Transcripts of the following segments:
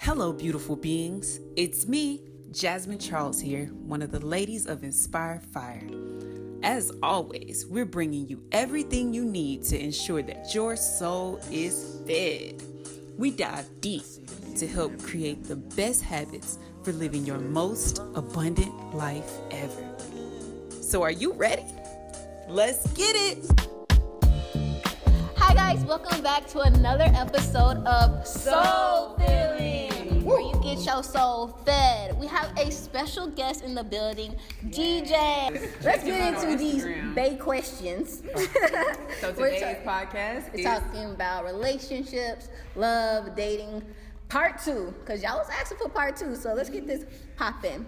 Hello, beautiful beings. It's me, Jasmine Charles here, one of the ladies of Inspire Fire. As always, we're bringing you everything you need to ensure that your soul is fed. We dive deep to help create the best habits for living your most abundant life ever. So are you ready? Let's get it! Hi guys, welcome back to another episode of Soul Filling, where you get your soul fed. We have a special guest in the building, DJ. Let's get into these Bay questions. So today's podcast is talking about relationships, love, dating, part 2, because y'all was asking for part 2, so let's get this popping.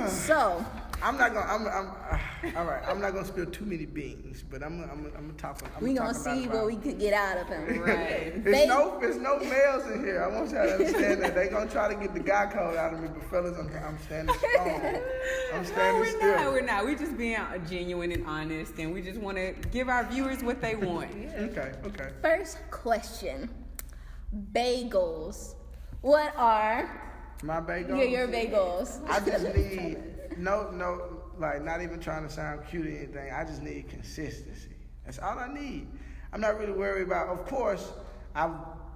So I'm not gonna spill too many beans, but I'm gonna talk. We gonna see what we could get out of him. right. There's no males in here. I want y'all to understand that they gonna try to get the guy code out of me, but fellas, I'm standing strong. I'm standing still. No, we're not. We're just being genuine and honest, and we just want to give our viewers what they want. Okay. First question: bagels. What are my bagels? Your bagels. I just need like not even trying to sound cute or anything. I just need consistency. That's all I need. I'm not really worried about. Of course, I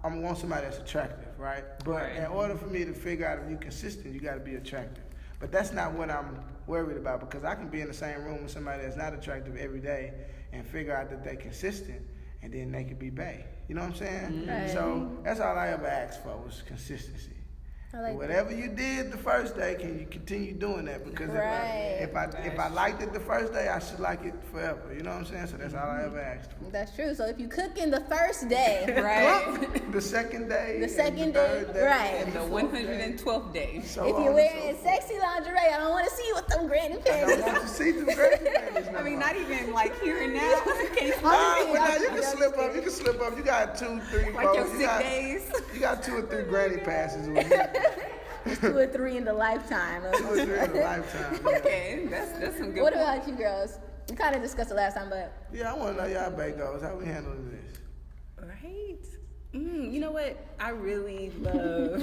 want somebody that's attractive, right? But in order for me to figure out if you're consistent, you got to be attractive. But that's not what I'm worried about, because I can be in the same room with somebody that's not attractive every day and figure out that they're consistent, and then they could be bae. You know what I'm saying? Right. So that's all I ever asked for was consistency. Whatever you did the first day, can you continue doing that? Because if I liked it the first day, I should like it forever. You know what I'm saying? So that's all I ever asked for. That's true. So if you cooking the first day, Right? The second day, right? And the 112th day. So if you're wearing sexy lingerie, I don't want to see what them granny I panties. don't want to see them granny panties. I mean, not even like here and now. You can slip up. You can slip up. You got 2, 3, 4. Like your sick days. You got 2 or 3 granny passes with me. 2 or 3 in the lifetime. 2 or 3 in the lifetime. Yeah. Okay, that's some good. What about you girls? We kind of discussed it last time, but Yeah, I want to know y'all bagels. How we handling this? Right? You know what? I really love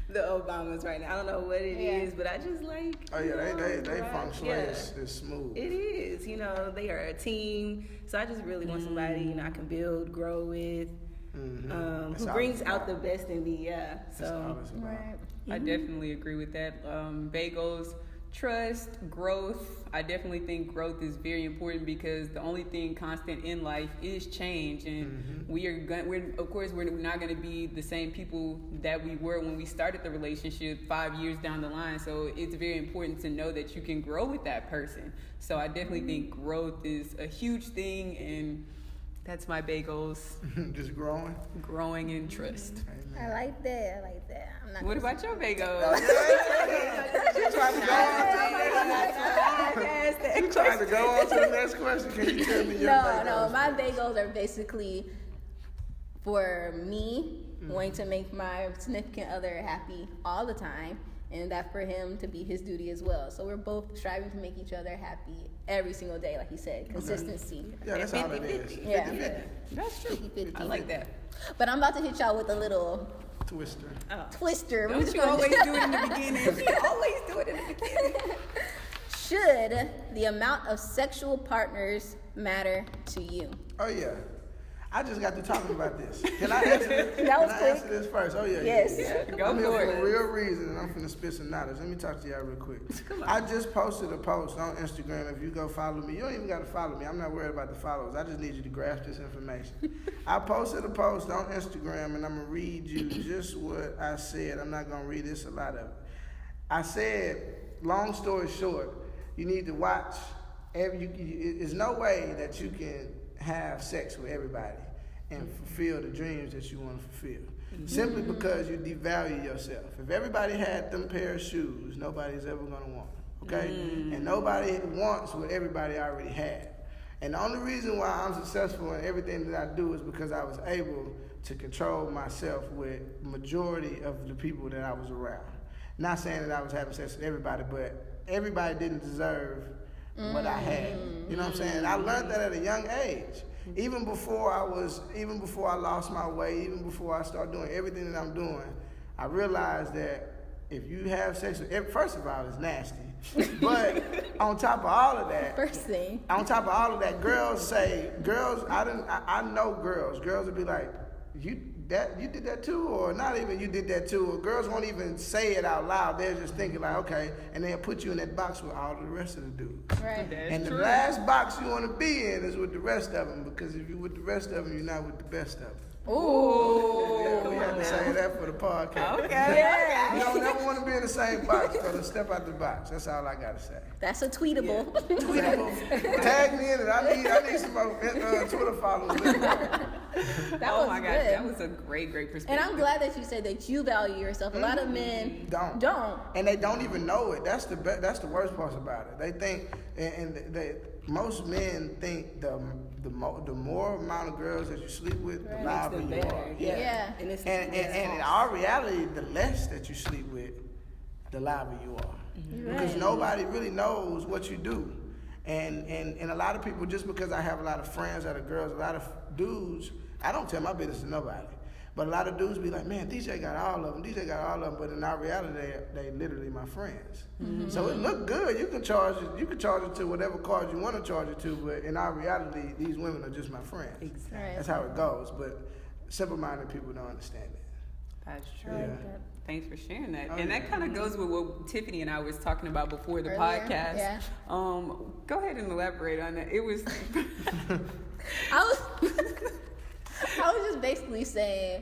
the Obamas right now. I don't know what it is, but I just like. Oh yeah, they feng shui is smooth. It is. You know, they are a team. So I just really want somebody I can build, grow with. Who brings out the best in me, So I definitely agree with that. Bagels, trust, growth. I definitely think growth is very important, because the only thing constant in life is change, and we're not going to be the same people that we were when we started the relationship 5 years down the line. So it's very important to know that you can grow with that person. So I definitely think growth is a huge thing, and that's my bagels. Just growing in trust. Amen. I like that. What about your bagels? She's trying to go on to the next question. Can you tell me your bagels? No, my bagels are basically for me wanting to make my significant other happy all the time, and that for him to be his duty as well. So we're both striving to make each other happy every single day, like he said. Consistency. Yeah, that's all it is. Yeah. That's true. 50-50. I like that. But I'm about to hit y'all with a little Twister. twister. Don't you always do it in the beginning? You always do it in the beginning. Should the amount of sexual partners matter to you? Oh yeah. I just got to talking about this. Can I answer this? Answer this first? Oh yeah. Yes. Yeah. Go I'm here for for it. a real reason, and I'm finna spit some knowledge. Let me talk to y'all real quick. I just posted a post on Instagram. If you go follow me, you don't even got to follow me. I'm not worried about the followers. I just need you to grasp this information. I posted a post on Instagram, and I'm gonna read you just what I said. I'm not gonna read this a lot of it. I said, long story short, you need to watch. There's no way that you can have sex with everybody and fulfill the dreams that you want to fulfill. Simply because you devalue yourself. If everybody had them pair of shoes, nobody's ever going to want them, okay? And nobody wants what everybody already had. And the only reason why I'm successful in everything that I do is because I was able to control myself with majority of the people that I was around. Not saying that I was having sex with everybody, but everybody didn't deserve what I had. You know what I'm saying? I learned that at a young age. Even before I lost my way, even before I started doing everything that I'm doing, I realized that if you have sex with, first of all, it's nasty. But on top of all of that, I know girls would be like, you did that too, or not even you did that too, or girls won't even say it out loud. They're just thinking like, okay, and they'll put you in that box with all of the rest of the dudes. Right. And the last box you want to be in is with the rest of them, because if you're with the rest of them, you're not with the best of them. Ooh. Yeah, we had to say that for the podcast. Okay. Yeah. You don't never want to be in the same box, brother. Step out the box. That's all I gotta say. That's a tweetable. Yeah. Tweetable. Tag me in it. I need some more Twitter followers. Oh my gosh, that was a great perspective. And I'm glad that you said that you value yourself. A lot of men don't, and they don't even know it. That's the worst part about it. They think, most men think the more amount of girls that you sleep with, the louder you are. Yeah. And in our reality, the less that you sleep with, the louder you are. Mm-hmm. Because nobody really knows what you do. And a lot of people, just because I have a lot of friends that are girls, a lot of dudes, I don't tell my business to nobody. But a lot of dudes be like, man, DJ got all of them. But in our reality, they literally my friends. Mm-hmm. So it look good. You can charge it to whatever card you want to charge it to. But in our reality, these women are just my friends. Exactly. That's how it goes. But simple-minded people don't understand it. That's true. Yeah. Thanks for sharing that. And that kind of goes with what Tiffany and I was talking about before the podcast. Yeah. Go ahead and elaborate on that. It was... I was just basically saying,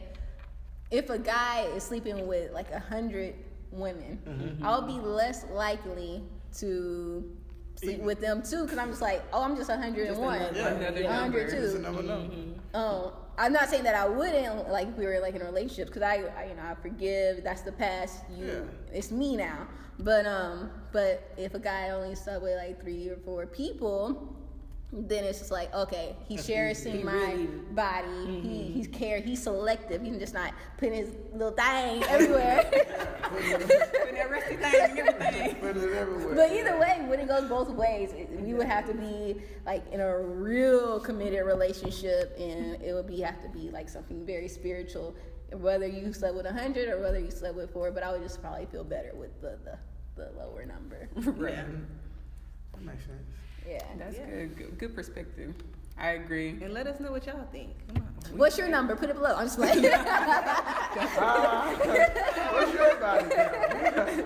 if a guy is sleeping with like 100 women, mm-hmm. I'll be less likely to sleep with them too, because I'm just like, I'm just 101, 102. Just another number. I'm not saying that I wouldn't, like, if we were like in a relationship, because I forgive. That's the past. It's me now. But if a guy only slept with like 3 or 4 people, then it's just like, okay, he's cherishing my body. Mm-hmm. He's selective. He's just not putting his little thing everywhere. Putting that rusty thing and everything. Putting it everywhere. But either way, when it goes both ways, we would have to be like in a real committed relationship, and it would have to be like something very spiritual. Whether you slept with 100 or whether you slept with 4, but I would just probably feel better with the lower number. Right. Yeah. That makes sense. Yeah, that's good perspective. I agree. And let us know what y'all think. Come on. What's your number? Put it below. I'm just like. What's your body count?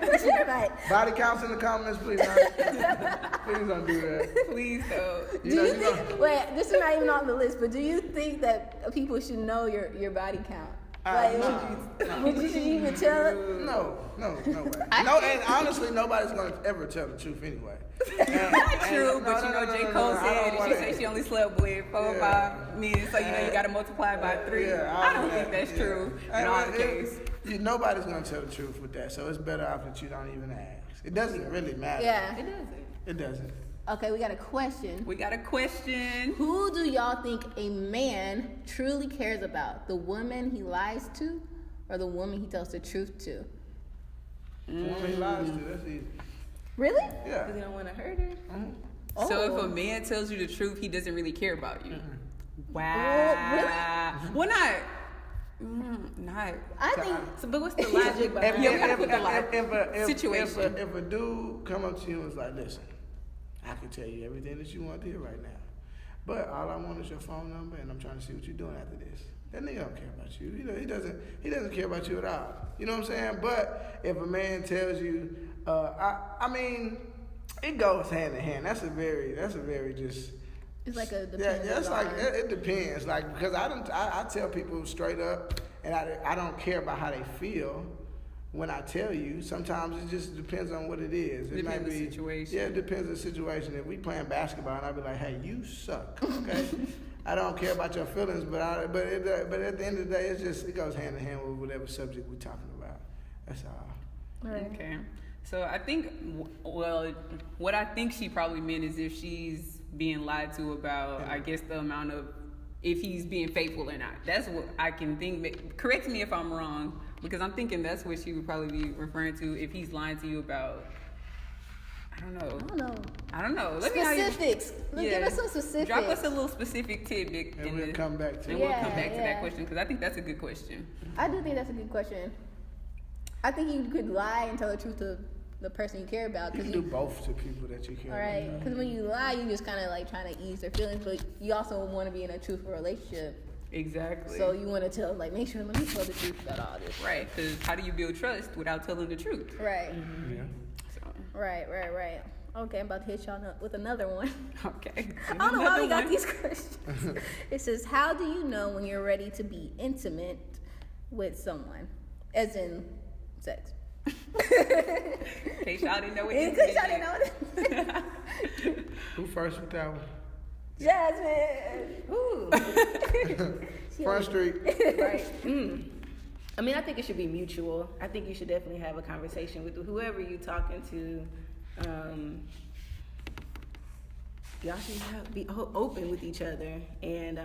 What's your body? Body counts in the comments, please. Please don't do that. Please don't. Do you think? Wait, this is not even on the list. But do you think that people should know your body count? Would you even tell? No way. And honestly, nobody's gonna ever tell the truth anyway. True, but J. Cole said she said she only slept with 4 or 5 men, so you got to multiply by 3. I don't think that's true in all the case. Nobody's gonna tell the truth with that, so it's better off that you don't even ask. It doesn't really matter. Yeah, it doesn't. Okay, we got a question. Who do y'all think a man truly cares about? The woman he lies to, or the woman he tells the truth to? The woman he lies to, that's easy. Really? Yeah. Because he don't want to hurt her? Mm-hmm. Oh. So if a man tells you the truth, he doesn't really care about you. Mm-hmm. Wow. Really? Well, not. I think. So, but what's the logic behind it? Situation. If a dude come up to you and is like, listen, I can tell you everything that you want to hear right now, but all I want is your phone number, and I'm trying to see what you're doing after this. That nigga don't care about you. He doesn't care about you at all. You know what I'm saying? But if a man tells you, I mean, it goes hand in hand. That's a very just. It's like a depends. Yeah, it's like it depends. Like, because I tell people straight up, and I don't care about how they feel. When I tell you, sometimes it just depends on what it is. It depends on the situation. Yeah, it depends on the situation. If we playing basketball, and I'll be like, "Hey, you suck." Okay, I don't care about your feelings, but at the end of the day, it goes hand in hand with whatever subject we're talking about. That's all. Right. Okay. So I think, what I think she probably meant is if she's being lied to about, I guess, the amount of, if he's being faithful or not. That's what I can think. Correct me if I'm wrong. Because I'm thinking that's what she would probably be referring to if he's lying to you about, I I don't know. Specifics. Give us some specifics. Drop us a little specific tidbit. And we'll come back to that question because I think that's a good question. I do think that's a good question. I think you could lie and tell the truth to the person you care about. You can do both to people that you care about. Right. Because when you lie, you just kind of like trying to ease their feelings, but you also want to be in a truthful relationship. Exactly. So you want to tell, like, make sure, let me tell the truth about all this. Right. Because how do you build trust without telling the truth? Right. Mm-hmm. Yeah. So. Right. Okay, I'm about to hit y'all with another one. Okay. I don't know why we got these questions. It says, how do you know when you're ready to be intimate with someone? As in sex. In case y'all didn't know what Who first with that one? Jasmine. Ooh. Front Street. Right. I mean, I think it should be mutual. I think you should definitely have a conversation with whoever you're talking to. Y'all should be open with each other, and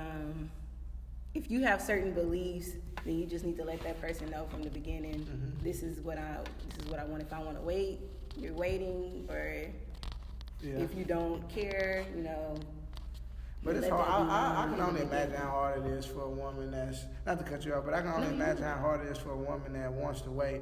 if you have certain beliefs, then you just need to let that person know from the beginning. Mm-hmm. This is what I want. If I want to wait, you're waiting, or if you don't care, But it's hard. I can only imagine how hard it is for a woman that's, not to cut you off, but I can only imagine how hard it is for a woman that wants to wait.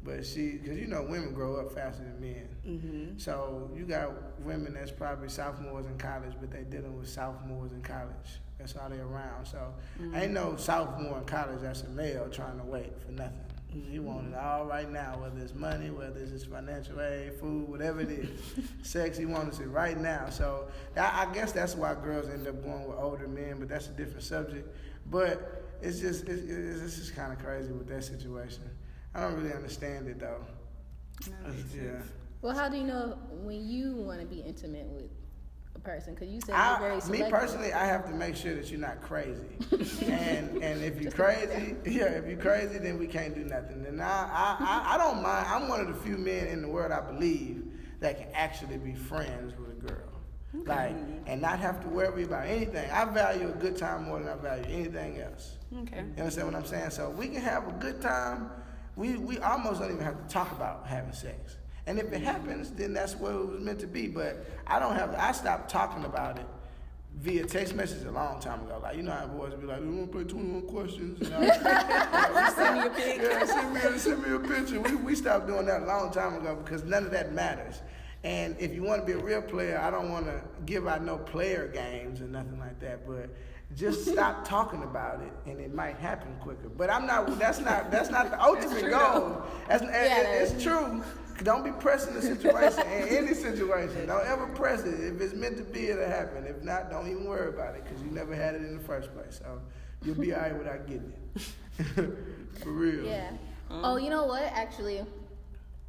But because women grow up faster than men. Mm-hmm. So you got women that's probably sophomores in college, but they dealing with sophomores in college. That's all they around. So ain't no sophomore in college that's a male trying to wait for nothing. He want it all right now, whether it's money, whether it's financial aid, food, whatever it is. Sex, he wants it right now. So I guess that's why girls end up going with older men, but that's a different subject. But it's just kind of crazy with that situation. I don't really understand it though. Yeah. Well, how do you know when you want to be intimate with a person? Because you said you're very selective. Me personally, I have to make sure that you're not crazy. and if you're crazy, then we can't do nothing. And I don't mind. I'm one of the few men in the world, I believe, that can actually be friends with a girl. Okay. And not have to worry about anything. I value a good time more than I value anything else. Okay. You understand what I'm saying? So we can have a good time. We almost don't even have to talk about having sex. And if it happens, then that's what it was meant to be. But I stopped talking about it via text message a long time ago. Like, how boys be like, we want to play 21 questions. Send me a picture. Yeah, send me a picture. We stopped doing that a long time ago because none of that matters. And if you want to be a real player, I don't want to give out no player games or nothing like that. But just stop talking about it, and it might happen quicker. But that's not the ultimate goal. It's true. Don't be pressing the situation in any situation. Don't ever press it. If it's meant to be, it'll happen. If not, don't even worry about it because you never had it in the first place. So you'll be all right without getting it. For real. Yeah. Oh, you know what? Actually,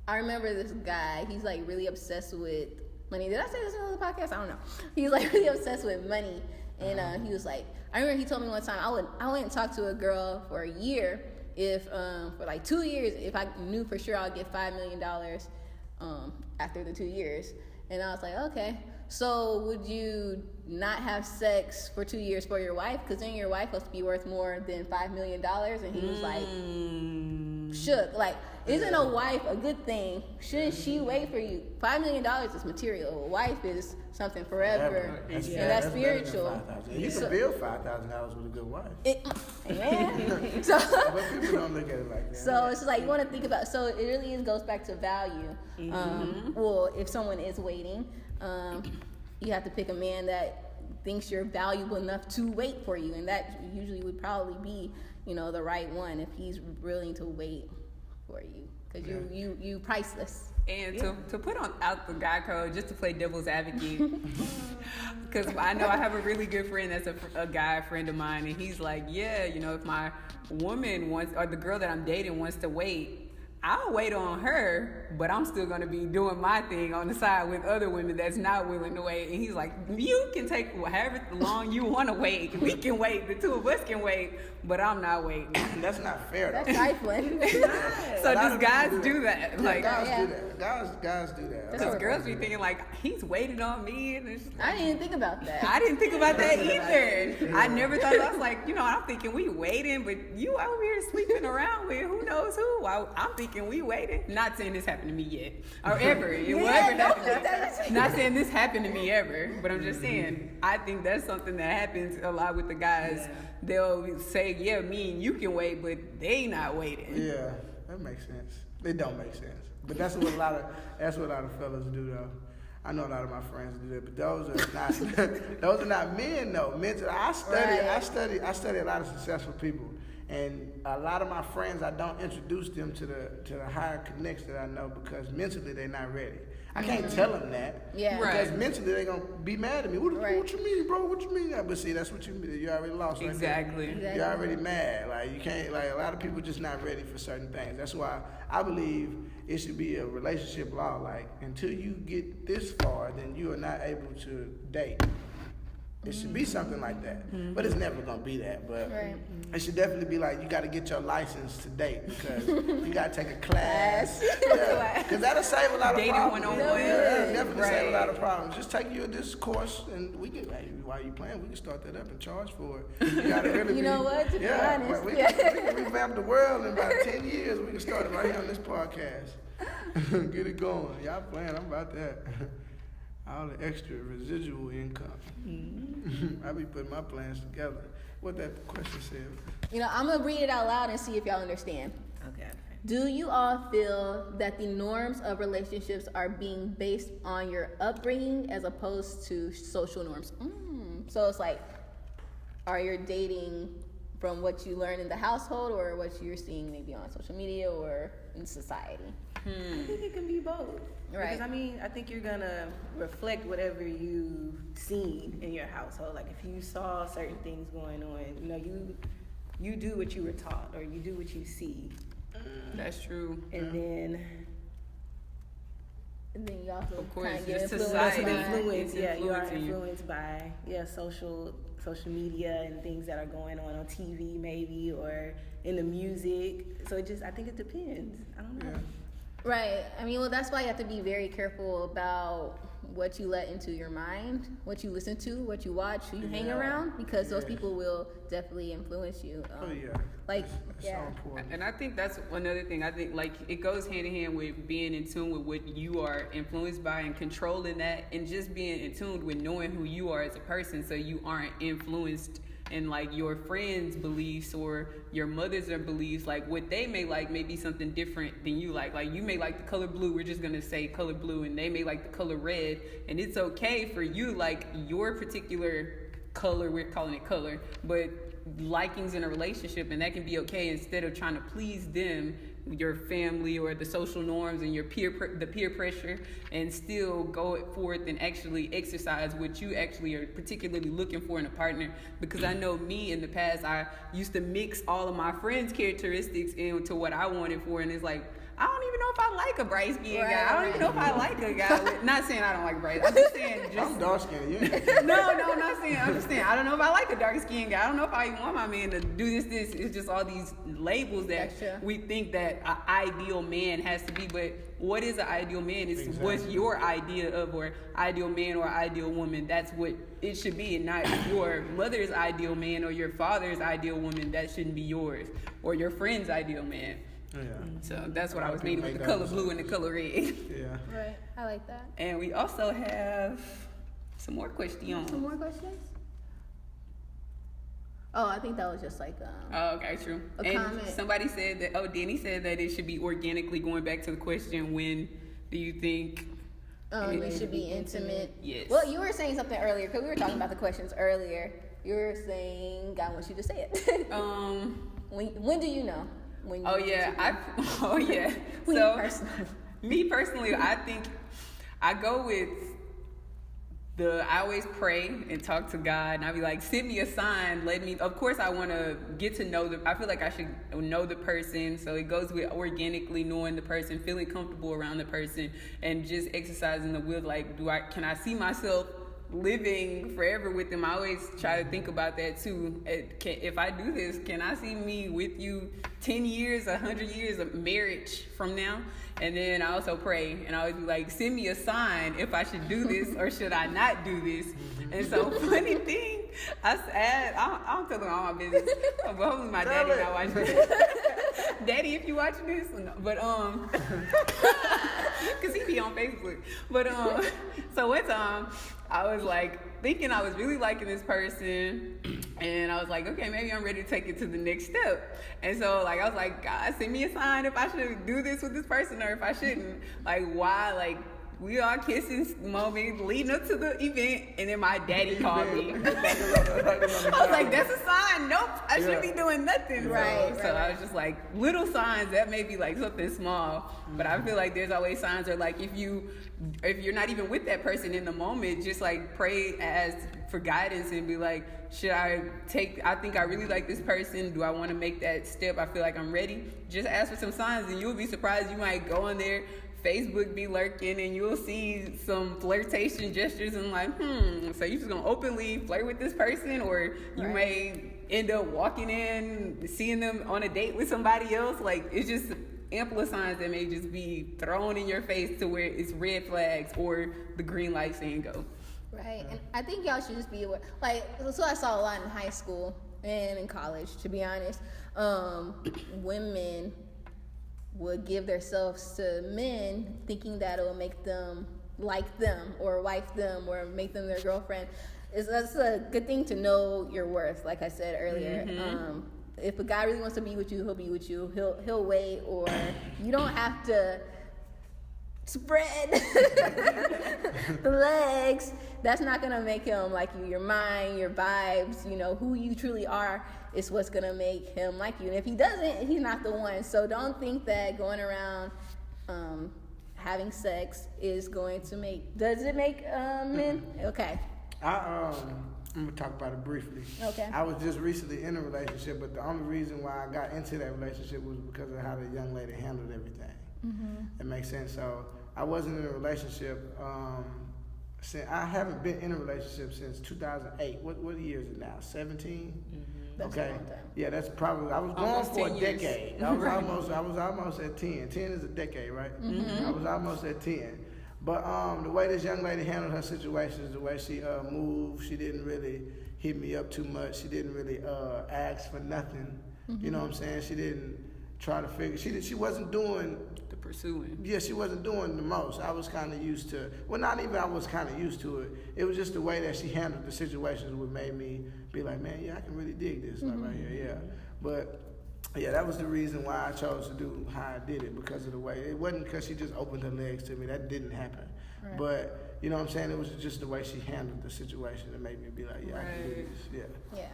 I remember this guy. He's like really obsessed with money. Did I say this in another podcast? I don't know. He's like really obsessed with money. And he was like, I remember he told me one time, I went and talked to a girl for a year. For like 2 years, if I knew for sure I'd get $5 million after the 2 years. And I was like, okay. So would you not have sex for 2 years for your wife? Because then your wife must be worth more than $5 million. And he was like, shook. Like, isn't a wife a good thing? Shouldn't she wait for you? $5 million is material. A wife is something forever. And that's spiritual. You can build $5,000 with a good wife. Amen. But people don't look at it like that. So it's like you want to think about. So it really goes back to value. Well, if someone is waiting, you have to pick a man that thinks you're valuable enough to wait for you, and that usually would probably be, the right one if he's willing to wait for you, because you priceless. And to put out the guy code, just to play devil's advocate, because I know I have a really good friend that's a guy friend of mine, and he's like, if my woman wants, or the girl that I'm dating wants to wait, I'll wait on her, but I'm still going to be doing my thing on the side with other women that's not willing to wait. And he's like, you can take however long you want to wait. We can wait. The two of us can wait, but I'm not waiting. That's not fair, though. That's trifling. So just guys do that. Yeah, like guys do that. Guys do that. Because girls be thinking like, he's waiting on me. And it's like, I didn't even think about that. I didn't think about that either. I never thought, I was like, I'm thinking we waiting, but you over here sleeping around with who knows who. I'm thinking thinking we waiting. Not saying this happened to me yet or ever. It will ever happen to me. Not saying this happened to me ever, but I'm just saying I think that's something that happens a lot with the guys. Yeah. They'll say, yeah, me and you can wait, but they not waiting. Yeah, that makes sense. It don't make sense, but that's what a lot of fellas do though. I know a lot of my friends do that, but those are not men though. I study a lot of successful people, and a lot of my friends I don't introduce them to the higher connects that I know because mentally they're not ready. I can't tell them that. Yeah. Because mentally they're gonna be mad at me. What you mean, bro? What you mean? But see, that's what you mean. You already lost. Exactly. Right there. You're already mad. Like you can't. Like a lot of people just not ready for certain things. That's why I believe it should be a relationship law. Like until you get this far, then you are not able to date. It should be something like that, but it's never gonna be that. But it should definitely be like you got to get your license to date because you got to take a class. Because that'll save a lot of dating problems. 101. Yeah, definitely save a lot of problems. Just take you this course, and we can. Hey, while you playing, we can start that up and charge for it. You gotta really. You know what? To be honest, we can revamp the world in about 10 years. We can start it right here on this podcast. Get it going. Y'all playing? I'm about that. All the extra residual income. I be putting my plans together. What that question said. You know, I'm gonna read it out loud and see if y'all understand. Okay. Do you all feel that the norms of relationships are being based on your upbringing as opposed to social norms? So it's like, are you dating from what you learn in the household or what you're seeing maybe on social media or in society? I think it can be both. Right. Because I think you're gonna reflect whatever you've seen in your household. Like if you saw certain things going on, you do what you were taught or you do what you see. That's true. And then you also of course, get influenced. You are influenced by social media and things that are going on TV maybe or in the music. So I think it depends. I don't know. Yeah. Right. I mean, well, that's why you have to be very careful about what you let into your mind, what you listen to, what you watch, who you hang around, because those people will definitely influence you. It's so important. And I think that's another thing. I think like it goes hand in hand with being in tune with what you are influenced by and controlling that, and just being in tune with knowing who you are as a person, so you aren't influenced in like your friends' beliefs or your mother's beliefs. Like what they may like may be something different than you like. Like you may like the color blue, we're just gonna say color blue, and they may like the color red, and it's okay for you like your particular color, we're calling it color, but likings in a relationship, and that can be okay instead of trying to please them, your family or the social norms and your peer pressure, and still go forth and actually exercise what you actually are particularly looking for in a partner. Because I know me in the past, I used to mix all of my friends' characteristics into what I wanted for, and it's like, I don't even know if I like a bright skinned guy. I don't even know if I like a guy with, not saying I don't like bright. I'm just saying I'm dark skinned. No, not saying. I'm just saying I don't know if I like a dark skinned guy. I don't know if I even want my man to do this. It's just all these labels that we think that an ideal man has to be. But what is an ideal man? It's what's your idea of or ideal man or ideal woman. That's what it should be, and not your mother's ideal man or your father's ideal woman. That shouldn't be yours, or your friend's ideal man. Yeah. So that's what I was meaning with the color blue and the color red. Yeah. Right. I like that. And we also have some more questions. Some more questions? Oh, I think that was just like oh, okay, true. And comment. Somebody said that. Oh, Danny said that it should be organically. Going back to the question, when do you think it should be intimate? Yes. Well, you were saying something earlier because we were talking about the questions earlier. You were saying, I want you to say it. When do you know? So me personally, I think I go with I always pray and talk to God, and I be like, send me a sign, of course I want to get to know I feel like I should know the person, so it goes with organically knowing the person, feeling comfortable around the person, and just exercising the will, like, can I see myself living forever with them? I always try to think about that too. If I do this, can I see me with you 10 years, 100 years of marriage from now? And then I also pray, and I always be like, send me a sign if I should do this or should I not do this. And so, funny thing, I don't tell them all my business, but hopefully my daddy not watching this. Daddy, if you watching this, but because he be on Facebook. But so one time I was like thinking I was really liking this person, and I was like, okay, maybe I'm ready to take it to the next step. And so like I was like, God, send me a sign if I should do this with this person or if I shouldn't. Like why? Like we all kissing moment leading up to the event, and then my daddy called me. I was like, that's a sign. Nope, I shouldn't be doing nothing. Right. So I was just like, little signs that may be like something small, but I feel like there's always signs. Or like if you're not even with that person in the moment, just like pray for guidance and be like, I think I really like this person. Do I want to make that step? I feel like I'm ready. Just ask for some signs, and you'll be surprised. You might go on there, Facebook be lurking, and you'll see some flirtation gestures and like, so you just gonna openly flirt with this person, or you may end up walking in, seeing them on a date with somebody else. Like it's just ample signs that may just be thrown in your face to where it's red flags or the green light saying go. Right, and I think y'all should just be aware. Like, so I saw a lot in high school and in college, to be honest. Women would give themselves to men thinking that it will make them like them or wife them or make them their girlfriend. That's a good thing to know your worth, like I said earlier. If a guy really wants to be with you, he'll be with you. He'll wait, or you don't have to spread the legs. That's not gonna make him like you. Your mind, your vibes, who you truly are is what's gonna make him like you. And if he doesn't, he's not the one. So don't think that going around having sex is going to make. Does it make men? Okay. I'm gonna talk about it briefly. Okay. I was just recently in a relationship, but the only reason why I got into that relationship was because of how the young lady handled everything. It makes sense. So I wasn't in a relationship. I haven't been in a relationship since 2008. What year is it now? 17. That's okay. a long time. Yeah, that's probably. I was going Almost for 10 a years. decade. I was almost at 10. 10 is a decade, right? I was almost at 10. But the way this young lady handled her situations, the way she moved, she didn't really hit me up too much. She didn't really ask for nothing. You know what I'm saying? She didn't try to figure. She wasn't doing The pursuing. Yeah, she wasn't doing the most. I was kind of used to. Well, not even I was kind of used to it. It was just the way that she handled the situations what made me be like, man, yeah, I can really dig this like right here, yeah. But yeah, that was the reason why I chose to do how I did it, because of the way. It wasn't because she just opened her legs to me. That didn't happen. Right. But you know what I'm saying? It was just the way she handled the situation that made me be like, yeah, I can do this. Yeah.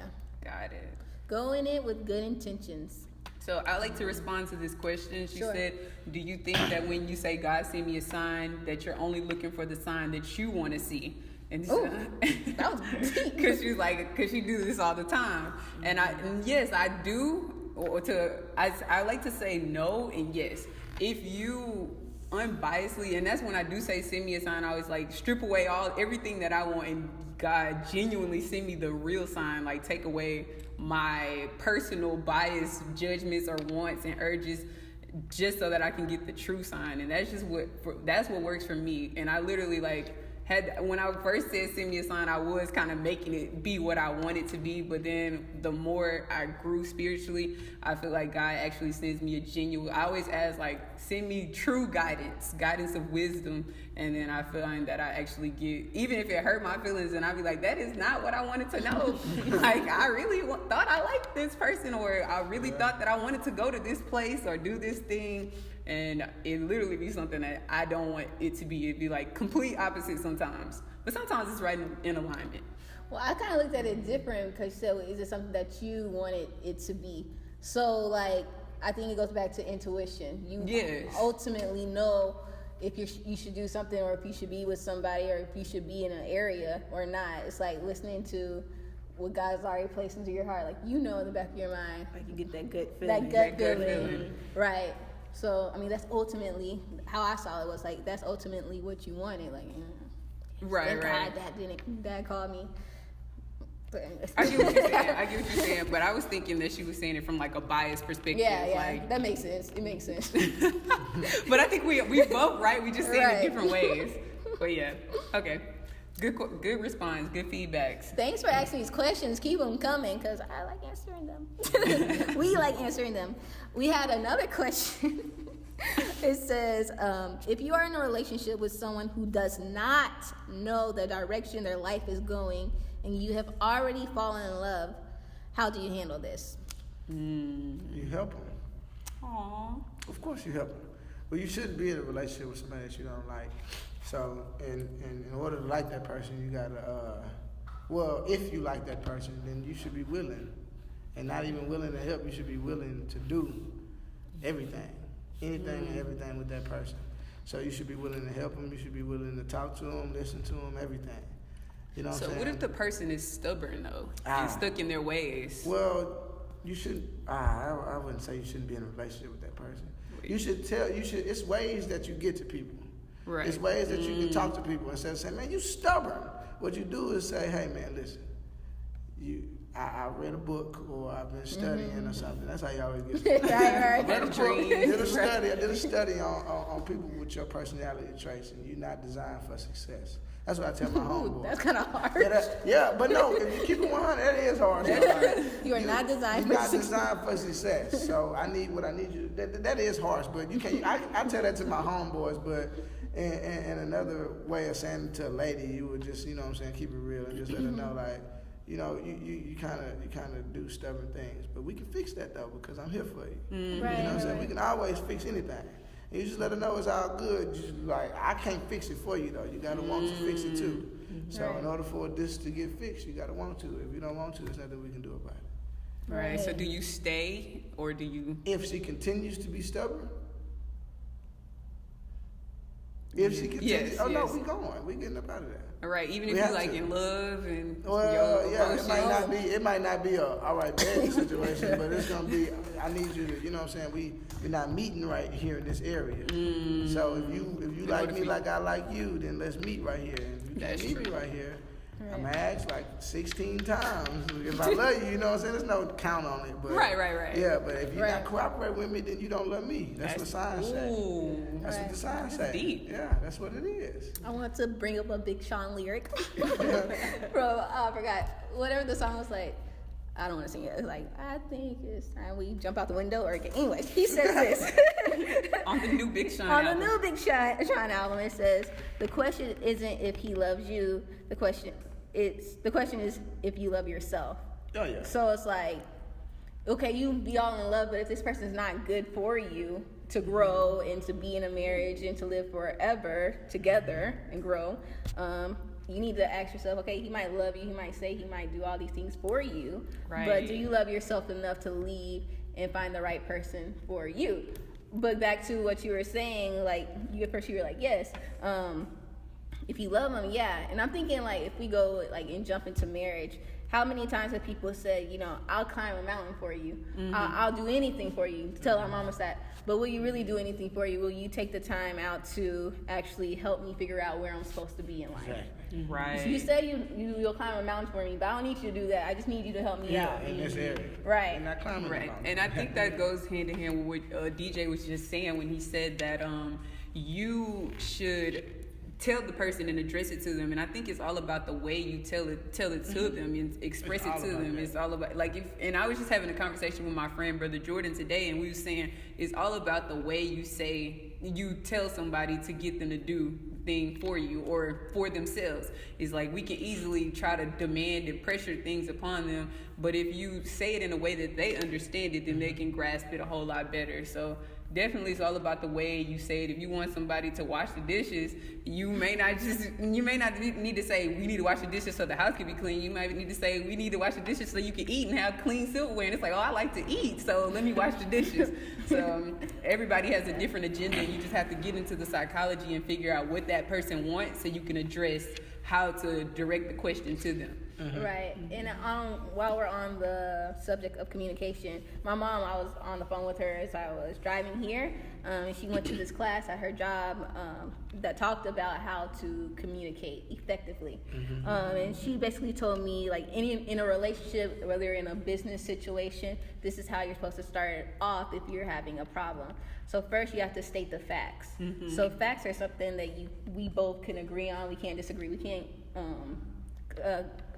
Got it. Go in it with good intentions. So I like to respond to this question. She Sure. said, do you think that when you say, God, send me a sign, that you're only looking for the sign that you want to see? And that was deep. Because she's like, because she do this all the time. And yes, I do. I like to say no and yes. If you unbiasedly, and that's when I do say send me a sign, I always like strip away everything that I want, and God genuinely send me the real sign, like take away my personal bias, judgments, or wants and urges, just so that I can get the true sign. And that's just what works for me. And I literally when I first said send me a sign, I was kind of making it be what I want it to be. But then the more I grew spiritually, I feel like God actually sends me a genuine. I always ask, send me true guidance of wisdom. And then I find that I actually get, even if it hurt my feelings, and I be like, that is not what I wanted to know. I really thought I liked this person, or I really thought that I wanted to go to this place or do this thing. And it literally be something that I don't want it to be. It'd be complete opposite sometimes. But sometimes it's right in alignment. Well, I kind of looked at it different, because you said, is it something that you wanted it to be? So, I think it goes back to intuition. You ultimately know if you should do something, or if you should be with somebody, or if you should be in an area or not. It's like listening to what God's already placed into your heart. In the back of your mind. You get that gut feeling. That gut feeling. Right. So, that's ultimately how I saw it, was that's ultimately what you wanted. Right. God, Dad called me. I get what you're saying. But I was thinking that she was saying it from a biased perspective. Yeah. That makes sense. It makes sense. But I think we both right. We just say it in different ways. But yeah. Okay. Good response. Good feedbacks. Thanks for asking these questions. Keep them coming because I like answering them. We like answering them. We had another question. It says, if you are in a relationship with someone who does not know the direction their life is going and you have already fallen in love, how do you handle this? You help them. Aww. Of course you help them. Well, you shouldn't be in a relationship with somebody that you don't like. So, in order to like that person, you gotta, if you like that person, then you should be willing. And not even willing to help, you should be willing to do everything. Anything and everything with that person. So you should be willing to help them, you should be willing to talk to them, listen to them, everything. You know what I'm saying? So what if the person is stubborn, though, and stuck in their ways? Well, you should, I wouldn't say you shouldn't be in a relationship with that person. It's ways that you get to people. Right. It's ways that you can talk to people instead of saying, man, you stubborn. What you do is say, hey, man, listen, I read a book or I've been studying or something. That's how you always get started. Right. I read a book, I did a study on people with your personality traits, and you're not designed for success. That's what I tell my homeboys. That's kind of hard. But no, if you keep it 100, that is hard. You are not designed for success. You're not designed for success. So I need you. That is harsh, but you can't. I tell that to my homeboys, but in another way of saying it to a lady, you would just, you know what I'm saying, keep it real and just let her know, like, you know, you kind of do stubborn things, but we can fix that though because I'm here for you. Right, you know what I'm saying? We can always fix anything. And you just let her know it's all good. Just like, I can't fix it for you though. You gotta want to fix it too. So in order for this to get fixed, you gotta want to. If you don't want to, there's nothing we can do about it. Right. So do you stay or do you? If she continues to be stubborn. If she continues, no, we going. We getting up out of there. All right, even if you're like in love and it might not be a all right bad situation, but it's gonna be. I need you to, you know what I'm saying. We're not meeting right here in this area. So if you like me like I like you, then let's meet right here. And if you can't meet me right here, I'm gonna ask like 16 times if I love you. You know what I'm saying? There's no count on it. But right. Yeah, but if you're not cooperating with me, then you don't love me. That's what science say. That's what the science say. Deep. Yeah, that's what it is. I want to bring up a Big Sean lyric. Bro, I forgot. Whatever the song was like, I don't want to sing it. It's like, I think it's time we jump out the window. Or anyways, he says this. On the new Big Sean album. On the new Big Sean album, it says, the question isn't if he loves you. The question is if you love yourself. Oh, yeah. So it's like, okay, you be all in love, but if this person's not good for you to grow and to be in a marriage and to live forever together and grow, you need to ask yourself, okay, he might love you, he might say, he might do all these things for you, but do you love yourself enough to leave and find the right person for you? But back to what you were saying, like, you at first you were like, yes, if you love him, yeah. And I'm thinking, like, if we go, like, and jump into marriage, how many times have people said, you know, I'll climb a mountain for you. I'll do anything for you. Tell our mamas that. But will you really do anything for you? Will you take the time out to actually help me figure out where I'm supposed to be in life? Exactly. Right. So you say you'll climb a mountain for me, but I don't need you to do that. I just need you to help me out. In this area. Right. And not climbing the mountain. And I think that goes hand in hand with what DJ was just saying when he said that you should tell the person and address it to them, and I think it's all about the way you tell it to them and express it to them. It's all about, like, and I was just having a conversation with my friend Brother Jordan today, and we were saying it's all about the way you tell somebody to get them to do thing for you or for themselves. It's like we can easily try to demand and pressure things upon them, but if you say it in a way that they understand it, then they can grasp it a whole lot better. So definitely it's all about the way you say it. If you want somebody to wash the dishes, you may not need to say we need to wash the dishes so the house can be clean. You might need to say we need to wash the dishes so you can eat and have clean silverware. And it's like, oh, I like to eat, so let me wash the dishes. So everybody has a different agenda, and you just have to get into the psychology and figure out what that person wants so you can address how to direct the question to them. Right. And while we're on the subject of communication, my mom, I was on the phone with her as I was driving here, and she went to this class at her job that talked about how to communicate effectively. And she basically told me, like, in a relationship, whether in a business situation, this is how you're supposed to start off if you're having a problem. So first you have to state the facts. So facts are something that we both can agree on. We can't disagree. We can't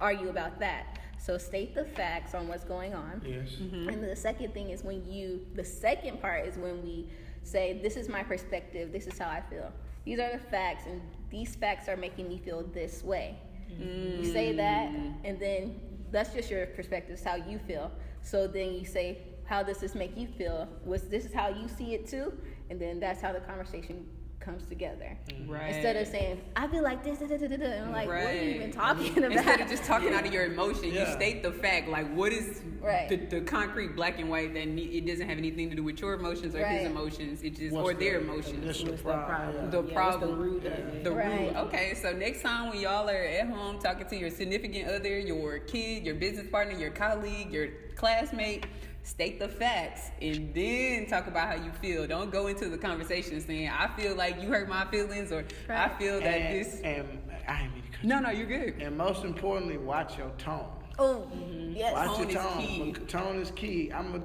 argue about that. So state the facts on what's going on. Yes. And the second thing is the second part is when we say, this is my perspective, this is how I feel. These are the facts, and these facts are making me feel this way. You say that, and then that's just your perspective, it's how you feel. So then you say, how does this make you feel? This is how you see it too? And then that's how the conversation comes together. Right. Instead of saying, I feel like this, and I'm like, what are you even talking about? Instead of just talking out of your emotion, you state the fact. Like, what is the concrete black and white that it doesn't have anything to do with your emotions or his emotions. It just their emotions. The problem. The problem. The root of it. The root. Okay, so next time when y'all are at home talking to your significant other, your kid, your business partner, your colleague, your classmate, state the facts and then talk about how you feel. Don't go into the conversation saying, I feel like you hurt my feelings, or I feel that this. And I ain't mean to cut you. No, you're good. And most importantly, watch your tone. Oh, yes. Watch Tone your is tone. key. Tone is key. I'm gonna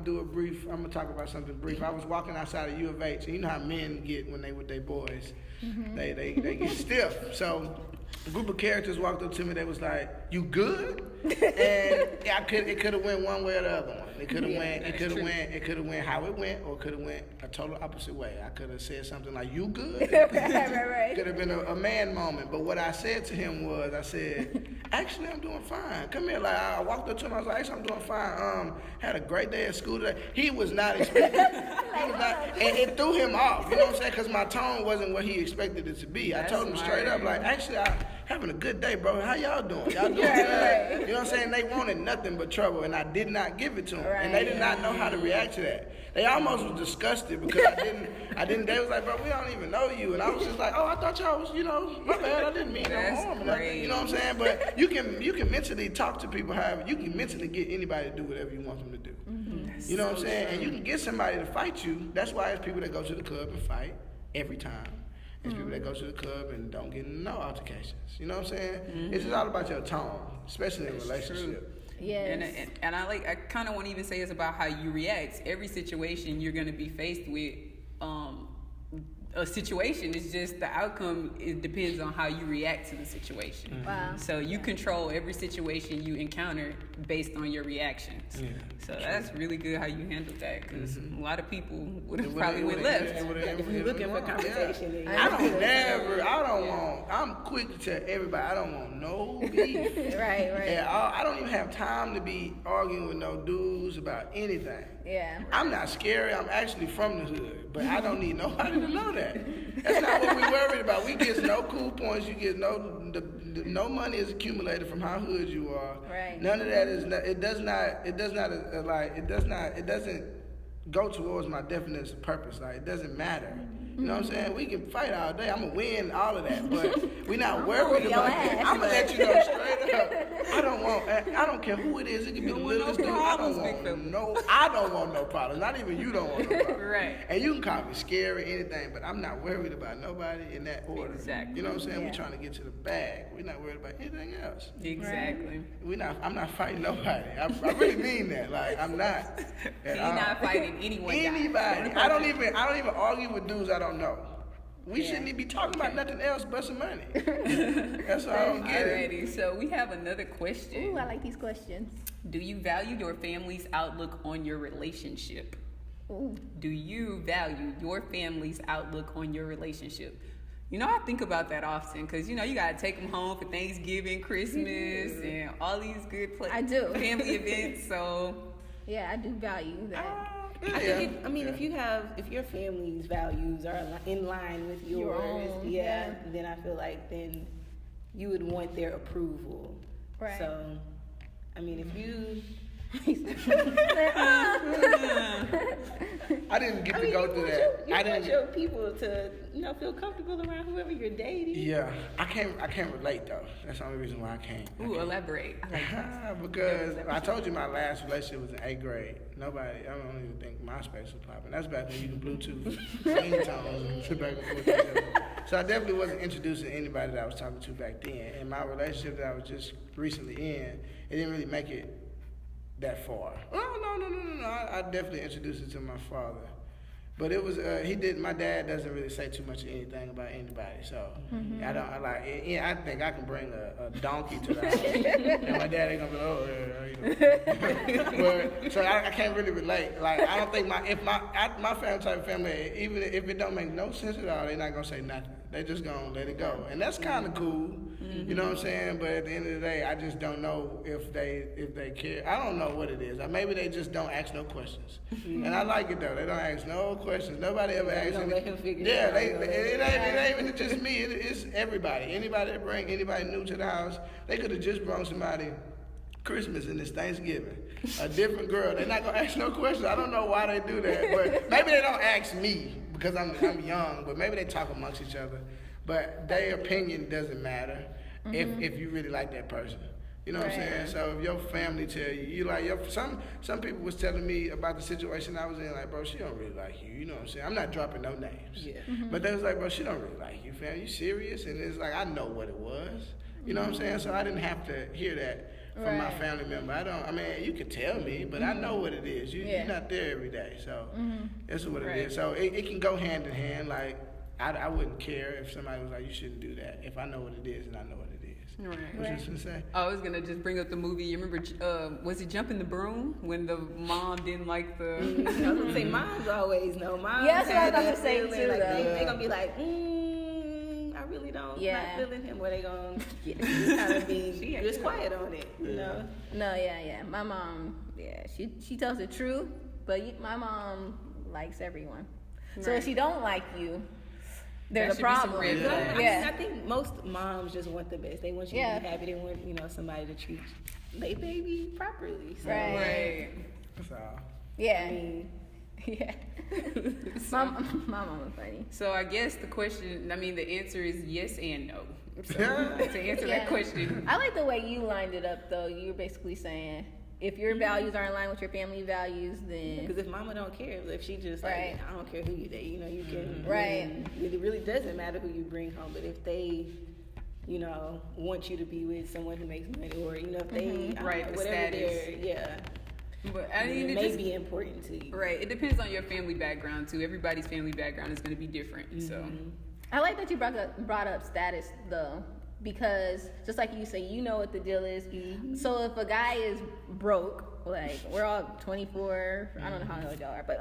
talk about something brief. I was walking outside of U of H, and you know how men get when they with their boys. They get stiff. So a group of characters walked up to me. They was like, "You good?" And it could have went one way or the other one. It could have went. It could have went how it went, or it could have went a total opposite way. I could have said something like, "You good?" right. Could have been a man moment. But what I said to him was, I said, "Actually, I'm doing fine. Come here." Like, I walked up to him. I was like, "Actually, I'm doing fine. Had a great day at school today." He was not expecting. And it threw him off. You know what I'm saying? Because my tone wasn't what he expected it to be. I told him straight up, like, "Actually, I'm having a good day, bro. How y'all doing? Y'all doing good?" You know what I'm saying? They wanted nothing but trouble, and I did not give it to them. And they did not know how to react to that. They almost was disgusted because I didn't. They was like, "Bro, we don't even know you." And I was just like, "Oh, I thought y'all was, my bad. I didn't mean no harm." You know what I'm saying? But you can mentally talk to people however. You can mentally get anybody to do whatever you want them to do. You know what I'm saying? And you can get somebody to fight you. That's why it's people that go to the club and fight every time. It's people that go to the club and don't get in no altercations. You know what I'm saying? It's just all about your tone, especially in a relationship. Yes. And I kind of want to even say it's about how you react. Every situation you're going to be faced with a situation. It's just the outcome. It depends on how you react to the situation. Wow. So you control every situation you encounter based on your reactions. Yeah, so that's really good how you handled that, because a lot of people would have probably went left. If you're looking for conversation, I'm quick to tell everybody I don't want no beef. Right. And I don't even have time to be arguing with no dudes about anything. Yeah. I'm not scary. I'm actually from the hood, but I don't need nobody to know that. That's not what we worried about. We get no cool points. You get no money is accumulated from how hood you are. Right. None of that is. It doesn't go towards my definition of purpose. Like, it doesn't matter. You know what I'm saying? We can fight all day. I'm gonna win all of that, but we're not worried about it. I'm gonna let you know straight up. I don't care who it is. It can be the littlest dude. I don't want no problems. Not even you don't want no problems. Right. And you can call me scary, anything, but I'm not worried about nobody in that order. Exactly. You know what I'm saying? Yeah. We're trying to get to the bag. We're not worried about anything else. Exactly. I'm not fighting nobody. I really mean that. Like, I'm not. You're not fighting anyone. Anybody. I don't even argue with dudes I don't know. We shouldn't even be talking about nothing else but some money. That's all I don't get it. Alrighty, so we have another question. Ooh, I like these questions. Do you value your family's outlook on your relationship? Ooh. Do you value your family's outlook on your relationship? I think about that often because, you got to take them home for Thanksgiving, Christmas, and all these good I do. family events. So, yeah, I do value that. If your family's values are in line with yours, own, then I feel like then you would want their approval. Right. So, if you I didn't get to go through that. You want your people to, feel comfortable around whoever you're dating. Yeah, I can't relate though. That's the only reason why I can't. Elaborate. I like that. Because I told you my last relationship was in 8th grade. I don't even think MySpace was popping. That's back when you could Bluetooth ringtones and back and forth. So I definitely wasn't introduced to anybody that I was talking to back then. And my relationship that I was just recently in, it didn't really make it that far. No. I definitely introduced it to my father. But it was my dad doesn't really say too much of anything about anybody, so I think I can bring a donkey to the house, and my dad ain't gonna be but so I can't really relate. Like I don't think my family type of family, even if it don't make no sense at all, they're not gonna say nothing. They just gonna let it go, and that's kind of cool. You know what I'm saying? But at the end of the day, I just don't know if they care. I don't know what it is. Maybe they just don't ask no questions, and I like it though. They don't ask no questions. Nobody ever asks. Let him figure it out. It ain't even just me. It's everybody. Anybody that bring anybody new to the house, they could have just brought somebody Christmas and it's Thanksgiving. A different girl. They're not gonna ask no questions. I don't know why they do that, but maybe they don't ask me because I'm young. But maybe they talk amongst each other. But their opinion doesn't matter if you really like that person. You know what I'm saying? So if your family tell you like some people was telling me about the situation I was in, like, bro, she don't really like you. You know what I'm saying? I'm not dropping no names. Yeah. But they was like, bro, she don't really like you, fam. You serious? And it's like, I know what it was. You know what I'm saying? So I didn't have to hear that from my family member. I mean, you could tell me, but I know what it is. You're not there every day. So that's what it is. So it can go hand in hand. Like, I wouldn't care if somebody was like, you shouldn't do that. If I know what it is and I know what it is. Right. What you gonna say? I was gonna just bring up the movie. You remember? Was it Jumping the Broom when the mom didn't like the? I was gonna say moms always know. Moms. Yeah, that's what I was gonna say too. Like, they gonna be like, I really don't. Not feeling him. Where they gonna kind of be just quiet on it, you know? No, yeah. My mom, she tells the truth, but my mom likes everyone. Right. So if she don't like you, there's a problem. I think most moms just want the best. They want you to be happy. They want somebody to treat their baby properly. So. Right. That's all. Yeah. I mean, my mama funny. So I guess the answer is yes and no. So to answer that question, I like the way you lined it up though. You're basically saying, if your values are in line with your family values, then... Because if mama don't care, if she just like, I don't care who you date, you can... Right. It really doesn't matter who you bring home, but if they, want you to be with someone who makes money, or, if they... whatever they're... But it may be important to you. Right. It depends on your family background, too. Everybody's family background is going to be different, so... I like that you brought up status, though. Because just like you say, you know what the deal is. So if a guy is broke, like we're all 24, I don't know how old y'all are, but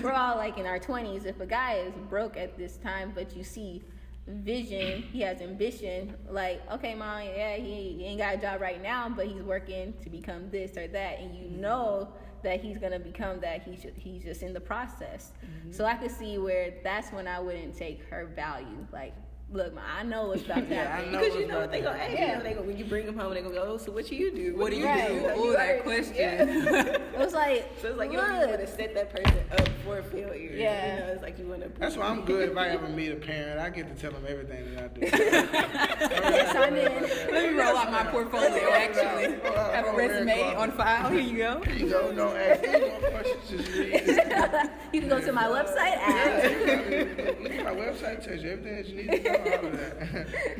we're all like in our 20s. If a guy is broke at this time, but you see vision, he has ambition, like, okay, mom, he ain't got a job right now, but he's working to become this or that, and you know that he's gonna become that. He's just in the process. So I could see where that's when I wouldn't take her value, like. Look, I know what's about to happen. Because you know what they gonna ask. When you bring them home, they gonna go, oh, so what do you do? What do you do? Oh, that question. It was like, so it's like you don't even want to set that person up for failure. Yeah. It's like you want to. That's why I'm good. If I ever meet a parent, I get to tell them everything that I do. Yes, I did. Let me roll out my portfolio. Actually, have a resume on file. Here you go. Here you go. Don't ask any more questions. Just read. You can go to my website. Look at my website. Tells you everything that you need to know.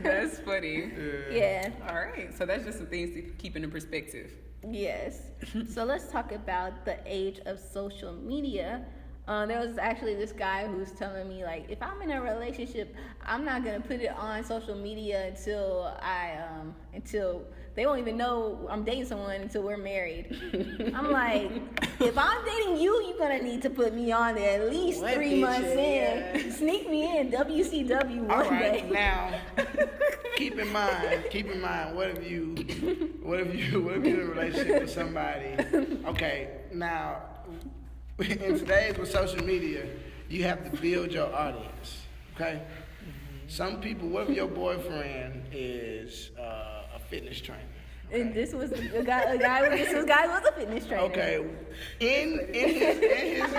That's funny. Yeah. All right. So that's just some things to keep in perspective. Yes. So let's talk about the age of social media. There was actually this guy who's telling me, like, if I'm in a relationship, I'm not gonna put it on social media until they won't even know I'm dating someone until we're married. I'm like, if I'm dating you, you're gonna need to put me on there at least 3 months in. Yeah. Sneak me in, WCW one day. Now, keep in mind, what if you in a relationship with somebody? Okay, now, in today's with social media, you have to build your audience, okay? Some people, what if your boyfriend is a fitness trainer, And this was a guy. This guy was a fitness trainer. Okay, in his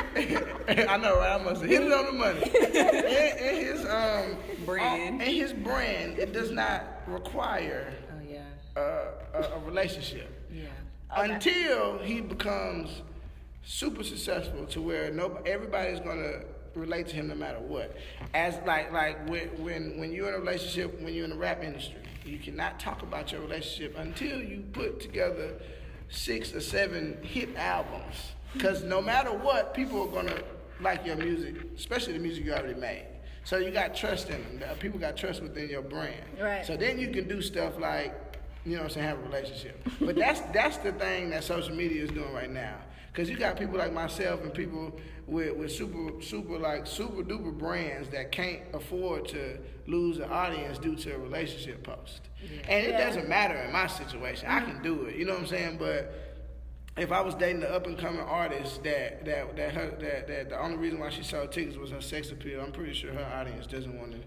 I know, right? I must have hit it on the money. In his brand, in his brand, it does not require a relationship. Yeah. Okay. Until he becomes super successful to where everybody's gonna relate to him no matter what. As like when you're in a relationship, when you're in the rap industry, you cannot talk about your relationship until you put together 6 or 7 hit albums. Because no matter what, people are gonna like your music, especially the music you already made. So you got trust in them. People got trust within your brand. Right. So then you can do stuff like, you know what I'm saying, have a relationship. But that's the thing that social media is doing right now. Because you got people like myself and people with super duper brands that can't afford to lose an audience due to a relationship post. Yeah. And it doesn't matter in my situation. I can do it. You know what I'm saying? But if I was dating an up and coming artist that the only reason why she sold tickets was her sex appeal, I'm pretty sure her audience doesn't want to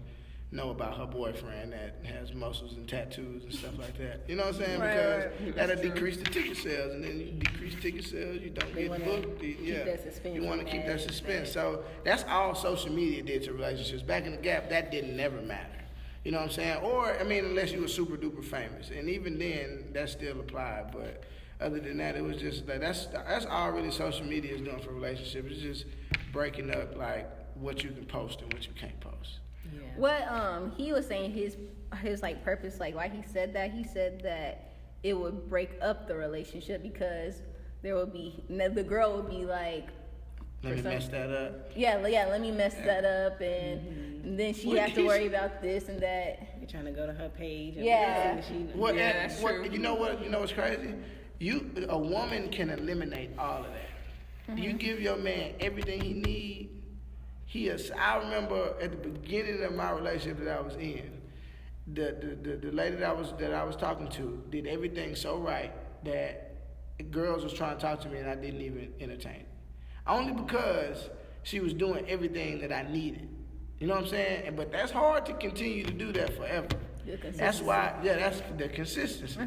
know about her boyfriend that has muscles and tattoos and stuff like that. You know what I'm saying? Because that'll decrease the ticket sales, and then you decrease ticket sales, you don't get booked. You want to keep that suspense. So that's all social media did to relationships. Back in the Gap, that didn't never matter. You know what I'm saying? Or, I mean, unless you were super duper famous. And even then, that still applied. But other than that, it was just, like, that's all really social media is doing for relationships. It's just breaking up, like, what you can post and what you can't post. Yeah. What he was saying, his like purpose, like why he said that it would break up the relationship because there would be, the girl would be like, let me mess that up. Yeah, let me mess that up, and then she has to worry about this and that. You're trying to go to her page. And that's true. You know what's crazy? A woman can eliminate all of that. You give your man everything he needs. I remember at the beginning of my relationship that I was in, the lady that I was talking to did everything so right that girls was trying to talk to me and I didn't even entertain it. Only because she was doing everything that I needed. You know what I'm saying? But that's hard to continue to do that forever. That's why, that's the consistency.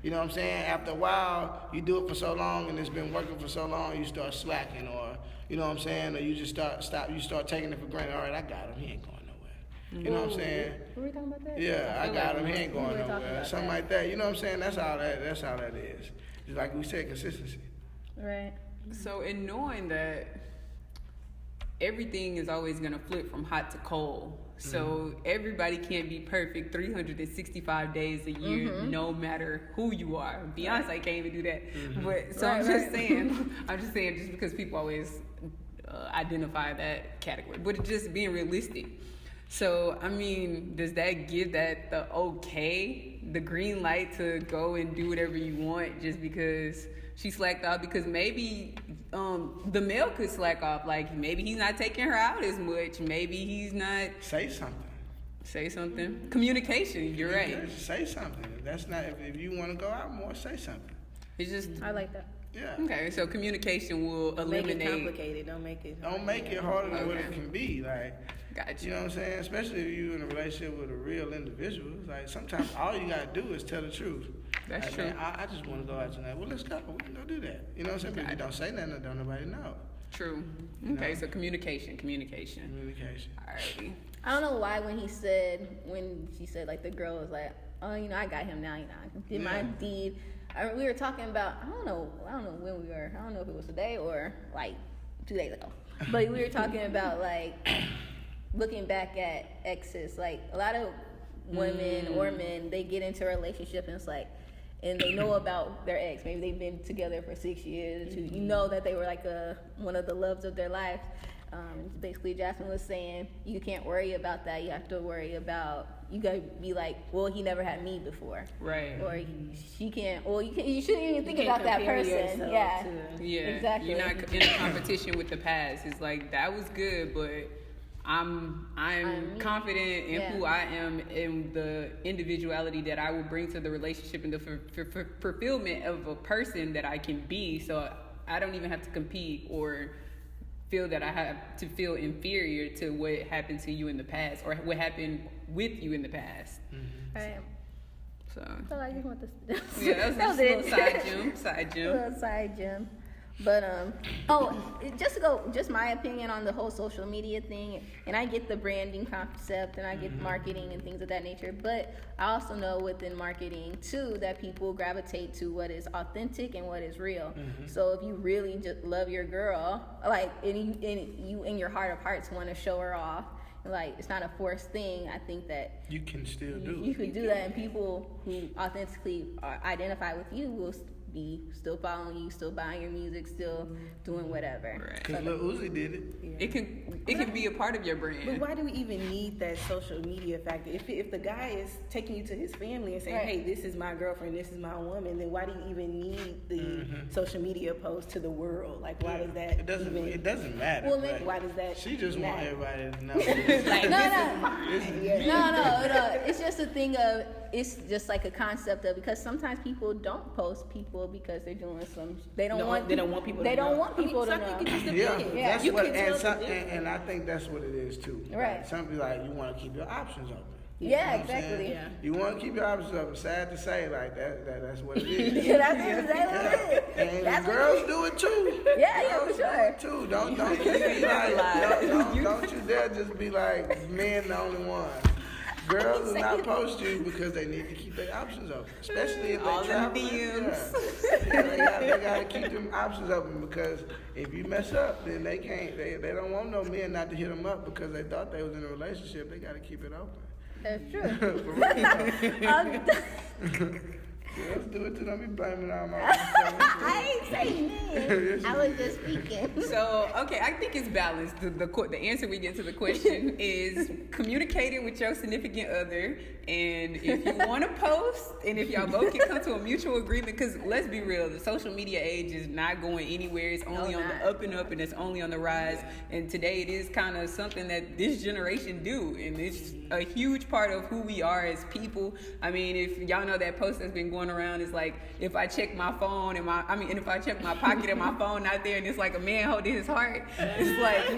You know what I'm saying? After a while, you do it for so long and it's been working for so long, you start slacking, or you know what I'm saying? Or you just you start taking it for granted. All right, I got him. He ain't going nowhere. You know what I'm saying? Were we talking about that? Yeah, I got him. He ain't going nowhere. Something like that. You know what I'm saying? That's all that is. Just like we said, consistency. Right. So in knowing that everything is always going to flip from hot to cold, so everybody can't be perfect 365 days a year, no matter who you are. Beyonce can't even do that. But so I'm just saying just because people always identify that category, but it's just being realistic. So I mean, does that give that the green light to go and do whatever you want just because she slacked off? Because maybe the male could slack off. Like maybe he's not taking her out as much. Maybe he's not. Say something. Communication. You're right. Say something. That's not if you want to go out more. Say something. It's just. I like that. Yeah. Okay, so communication will eliminate. Make it complicated. Don't make it harder than what it can be. Like. Gotcha. You know what I'm saying? Especially if you're in a relationship with a real individual. Like sometimes all you gotta do is tell the truth. That's like, true. Man, I just want to go out tonight. Well, let's go. We can go do that. You know what I'm saying? But if you don't say nothing, don't nobody know. True. Okay, so communication. Alrighty. I don't know why when she said like the girl was like, oh, I got him now. I did my deed. We were talking about I don't know when we were. I don't know if it was today or like 2 days ago. But we were talking about like looking back at exes. Like a lot of women or men, they get into a relationship and it's like, and they know about their ex. Maybe they've been together for 6 years. You know that they were like one of the loves of their life. Basically, Jasmine was saying you can't worry about that. You have to worry about. You gotta be like, well, he never had me before, right? Or she can't. Well, you shouldn't even think about that person. Yeah, exactly. You're not in a competition with the past. It's like that was good, but I'm confident in who I am and the individuality that I will bring to the relationship and the fulfillment of a person that I can be. So I don't even have to compete or feel that I have to feel inferior to what happened to you in the past or what happened with you in the past. Right. So I just want to. Yeah, that was a little side gym. Little side gym. But just my opinion on the whole social media thing, and I get the branding concept and I get marketing and things of that nature, but I also know within marketing too that people gravitate to what is authentic and what is real. So if you really just love your girl, like, and you in your heart of hearts want to show her off, like, it's not a forced thing, I think that you can still do it. You could do that, and people who authentically identify with you will be still following you, still buying your music, still doing whatever. Because Lil Uzi did it. Yeah. It can be a part of your brand. But why do we even need that social media factor? If the guy is taking you to his family and saying, hey, this is my girlfriend, this is my woman, then why do you even need the social media post to the world? Like, why does that It doesn't matter. Well, why does that She just want everybody to know. Like, no. It's just a thing of, it's just like a concept of, because sometimes people don't post people because they're doing they don't want people to know. Yeah, that's what, and I think that's what it is too. Right. Like, some people, like, you want to keep your options open. Yeah, exactly. Yeah. You want to keep your options open. Sad to say, like, that's what it is. That's exactly what it is. And girls do it too. Yeah, for sure. Too. Don't just be like, don't you dare just be like, men the only one. Girls will not post you because they need to keep their options open, especially if they travel. They gotta keep them options open, because if you mess up, then they can't. They don't want no men not to hit them up because they thought they was in a relationship. They gotta keep it open. That's true. Let's do it to them. Be blaming all my. I ain't saying that. I was just speaking. So, okay, I think it's balanced. The answer we get to the question is communicating with your significant other, and if you want to post, and if y'all both can come to a mutual agreement, because let's be real, the social media age is not going anywhere. It's only on the up and up, and it's only on the rise. And today it is kind of something that this generation do, and it's a huge part of who we are as people. I mean, if y'all know that post that's been going around is like, if I check my phone and if I check my pocket and my phone not there, and it's like a man holding his heart, it's like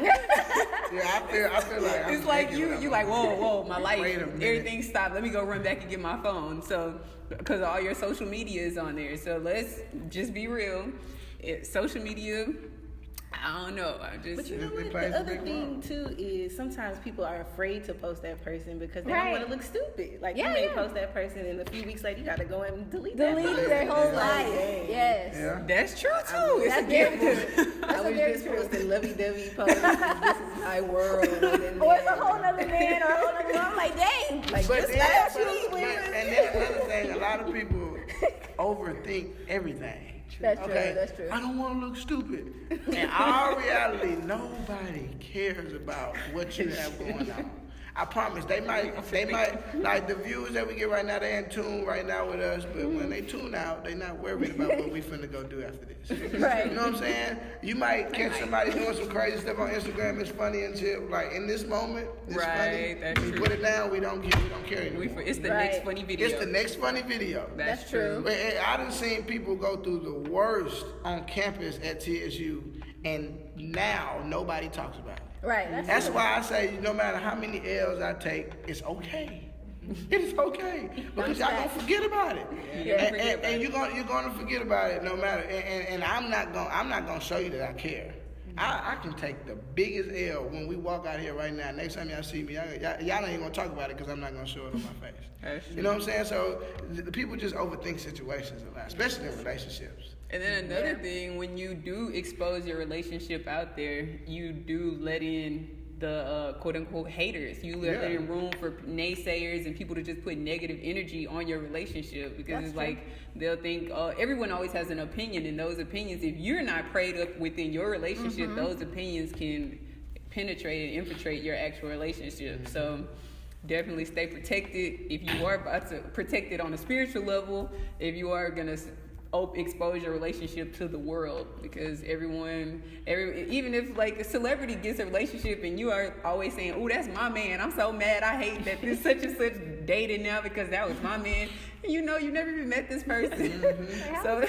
yeah, I feel like it's like you like, whoa, my life, everything stopped. Let me go run back and get my phone. So because all your social media is on there. So let's just be real. Social media, I don't know. But you know what? The other thing too is sometimes people are afraid to post that person because they don't want to look stupid. Like, you may post that person, and a few weeks later you got to go and delete their whole life. Yes, that's true too. It's a I was just posting lovey-dovey posts. This is my world. Or it's a whole other man or a whole other woman. I'm like, dang. Like, and then another thing, a lot of people overthink everything. That's true. That's true. I don't want to look stupid. In our reality, nobody cares about what you have going on. I promise. They might, like the views that we get right now, they in tune right now with us, but when they tune out, they not worried about what we finna go do after this. Right. You know what I'm saying? You might catch somebody doing some crazy stuff on Instagram. It's funny until, like, in this moment, it's funny. That's we true. put it down, we don't care anymore. It's the next funny video. It's the next funny video. That's true. I done seen people go through the worst on campus at TSU, and now nobody talks about it. Right. That's why I say, no matter how many L's I take, it's okay. It is okay, because y'all gonna forget about it, and you're gonna forget about it no matter. And I'm not gonna show you that I care. I can take the biggest L when we walk out here right now. Next time y'all see me, y'all ain't gonna talk about it because I'm not gonna show it on my face. You know what I'm saying? So the people just overthink situations a lot, especially in relationships. And then another thing, when you do expose your relationship out there, you do let in the quote-unquote haters. You let in room for naysayers and people to just put negative energy on your relationship, because it's like they'll think everyone always has an opinion, and those opinions, if you're not prayed up within your relationship, those opinions can penetrate and infiltrate your actual relationship. So definitely stay protected. If you are about to protect it on a spiritual level, if you are going to expose your relationship to the world, because even if like a celebrity gets a relationship and you are always saying, oh, that's my man, I'm so mad, I hate that this such and such dated now because that was my man, and you never even met this person. So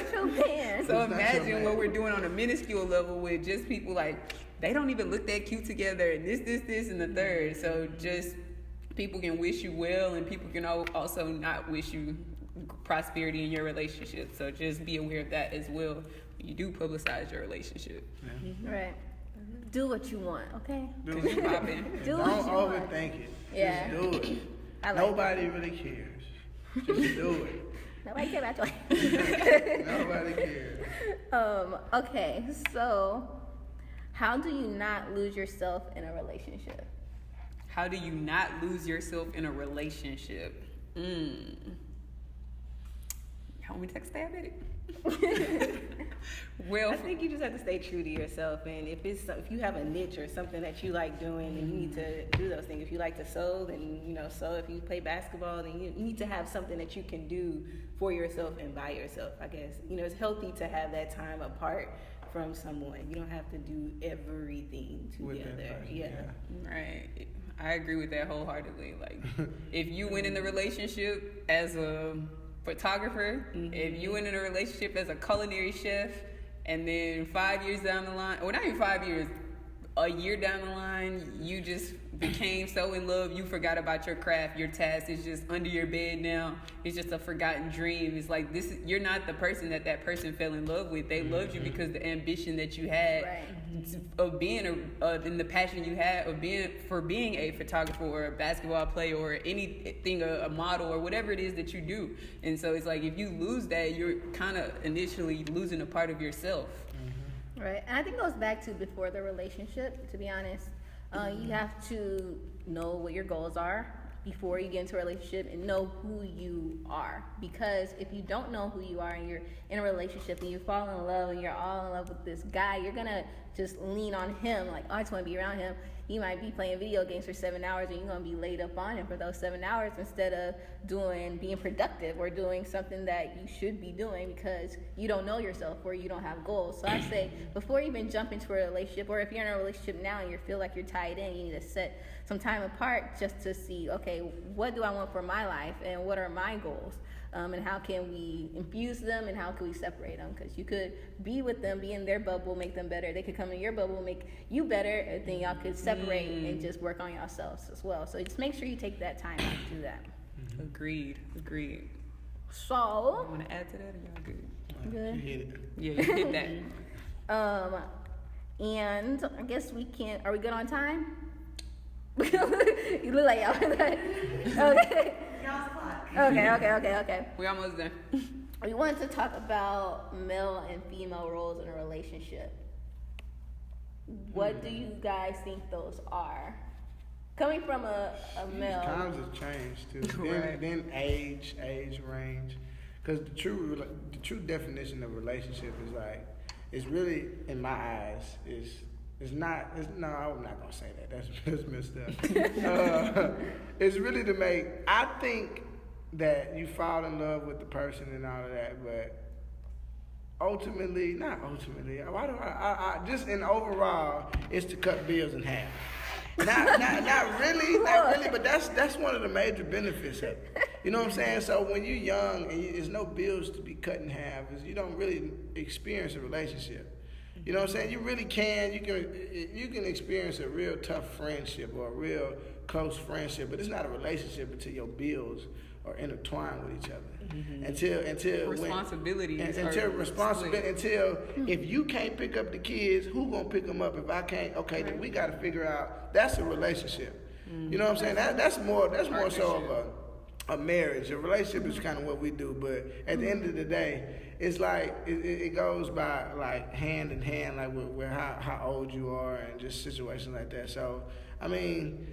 imagine what we're doing on a minuscule level with just people like, they don't even look that cute together, and this and the third. So just people can wish you well, and people can also not wish you prosperity in your relationship. So just be aware of that as well when you do publicize your relationship. Yeah. Right. Do what you want, okay? Do Cause you popping. Do what Don't you want. overthink it. Yeah. Just do it. I like Nobody really cares. Just do it. Nobody cares about you. Nobody cares. Okay, so how do you not lose yourself in a relationship? How do you not lose yourself in a relationship? How want me to take a stab at it? Well, I think you just have to stay true to yourself, and if you have a niche or something that you like doing, then you need to do those things. If you like to sew, then sew. If you play basketball, then you need to have something that you can do for yourself and by yourself. I guess it's healthy to have that time apart from someone. You don't have to do everything together. Yeah. Right. I agree with that wholeheartedly. Like, if you went in the relationship as a photographer, if you went in a relationship as a culinary chef, and then 5 years down the line, or not even 5 years, a year down the line, you just became so in love, you forgot about your craft, your task is just under your bed now. It's just a forgotten dream. It's like you're not the person that person fell in love with. They loved you because the ambition that you had of being and the passion you had of being a photographer or a basketball player or anything, a model or whatever it is that you do. And so it's like if you lose that, you're kind of initially losing a part of yourself. Right, and I think it goes back to before the relationship, to be honest. You have to know what your goals are before you get into a relationship and know who you are. Because if you don't know who you are and you're in a relationship and you fall in love and you're all in love with this guy, you're going to just lean on him. Like, oh, I just want to be around him. He might be playing video games for 7 hours and you're going to be laid up on him for those 7 hours instead of being productive or doing something that you should be doing because you don't know yourself or you don't have goals. So I say before you even jump into a relationship, or if you're in a relationship now and you feel like you're tied in, you need to set some time apart just to see, okay, what do I want for my life and what are my goals? And how can we infuse them and how can we separate them? Because you could be with them, be in their bubble, make them better. They could come in your bubble, make you better, and then y'all could separate and just work on yourselves as well. So just make sure you take that time to do that. Agreed. So, You want to add to that or y'all good? good. You hit it. Yeah, you hit that. And I guess are we good on time? You look like y'all. Okay. Okay. We almost done. We wanted to talk about male and female roles in a relationship. What do you guys think those are? Coming from a male. Times have changed too. Right. Then age range, because the true definition of relationship is like, it's really in my eyes I'm not gonna say that. That's messed up. It's really to make. I think that you fall in love with the person and all of that, but not ultimately. Why do I just in overall, it's to cut bills in half. Not really, but that's one of the major benefits of it. You know what I'm saying? So when you're young and there's no bills to be cut in half, you don't really experience a relationship. You know what I'm saying? You really can. You can experience a real tough friendship or a real close friendship, but it's not a relationship until your bills are intertwined with each other. Until responsibilities. Until if you can't pick up the kids, who gonna pick them up if I can't? Okay, then we got to figure out. That's a relationship. You know what I'm saying? That's more so of a marriage. A relationship is kind of what we do, but at the end of the day, it's like it goes by like hand in hand, like with how old you are and just situations like that. So I mean,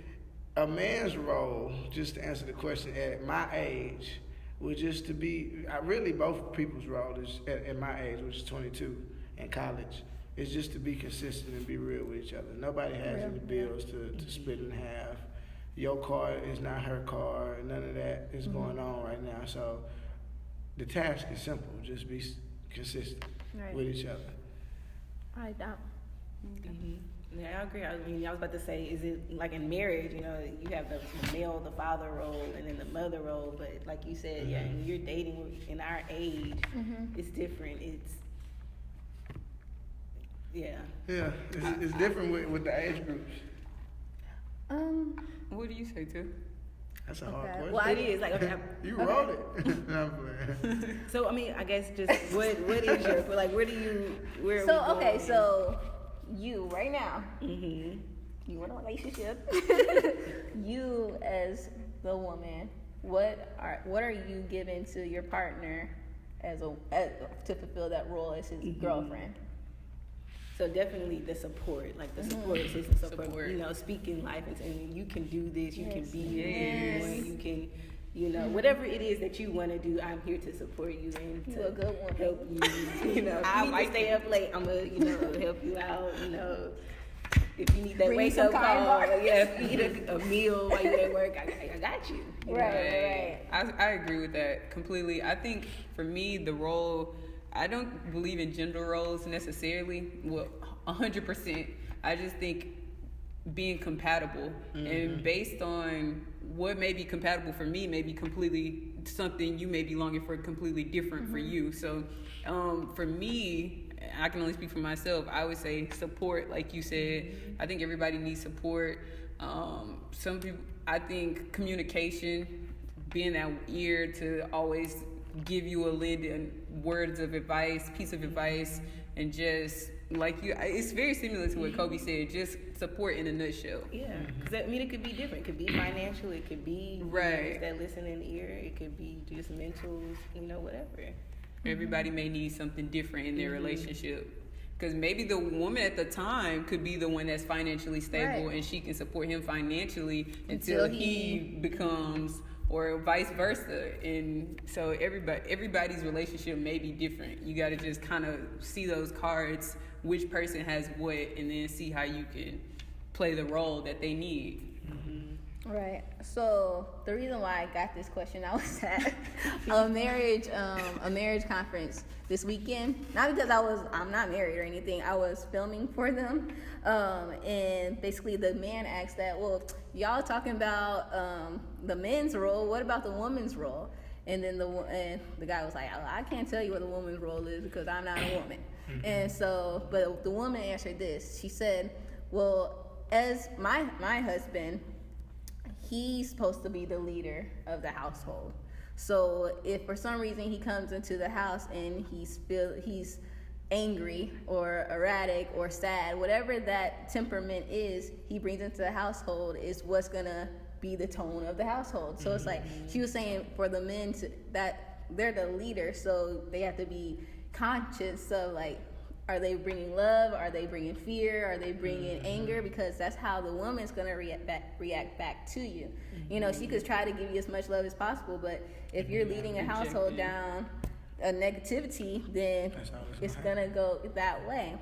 a man's role, just to answer the question, at my age, was just to be. Really, both people's role is at my age, which is 22, in college, is just to be consistent and be real with each other. Nobody has any bills to split in half. Your car is not her car. None of that is going on right now. So the task is simple. Just be consistent with each other. I doubt. Yeah, I agree. I mean, I was about to say, is it like in marriage, you have the male, the father role, and then the mother role, but like you said, when you're dating in our age, it's different. It's different with the age groups. What do you say, too? That's a hard Okay. question. Well, it is like okay. You wrote it. No, I'm playing. So I mean, I guess just what is your like? Where do you where? So are we okay, going? so you right now, Mhm. you in a relationship. You as the woman, what are you giving to your partner as to fulfill that role as his girlfriend? So definitely the support, like the support system, support. You know, speaking life and saying you can do this, you can be here, you can, you know, whatever it is that you want to do, I'm here to support you and You to a good woman. help you. You know, if you need to stay up late, I'm gonna, you know, help you out. You know, if you need that Bring wake some up kind call, bar. eat a meal while you're at work, I got you. You know? Right. I agree with that completely. I think for me, the role, I don't believe in gender roles necessarily. Well, 100%. I just think being compatible and based on what may be compatible for me may be completely something you may be longing for completely different for you. So for me, I can only speak for myself. I would say support, like you said. I think everybody needs support. Some people, I think communication, being that ear to always give you a lid and words of advice, piece of advice, and just like you, it's very similar to what Kobe said, just support in a nutshell. Yeah, because I mean, it could be different. It could be financial. It could be Right. that listening ear. It could be just mental. You know, whatever. Everybody may need something different in their relationship. Because maybe the woman at the time could be the one that's financially stable and she can support him financially until he becomes, or vice versa. And so everybody's relationship may be different. You got to just kind of see those cards, which person has what, and then see how you can play the role that they need. Right. So the reason why I got this question, I was at a marriage conference this weekend. Not because I'm not married or anything. I was filming for them, and basically the man asked that, well, y'all talking about the men's role. What about the woman's role? And then the guy was like, I can't tell you what the woman's role is because I'm not a woman. And so, but the woman answered this. She said, well, as my husband, he's supposed to be the leader of the household. So if for some reason he comes into the house and he's angry or erratic or sad, whatever that temperament is, he brings into the household is what's gonna be the tone of the household. So it's like she was saying for the men that they're the leader, so they have to be conscious of like, are they bringing love? Are they bringing fear? Are they bringing anger? Because that's how the woman's gonna react back to you. You know, she could try to give you as much love as possible, but if you're leading a household down a negativity, then it's gonna go that way.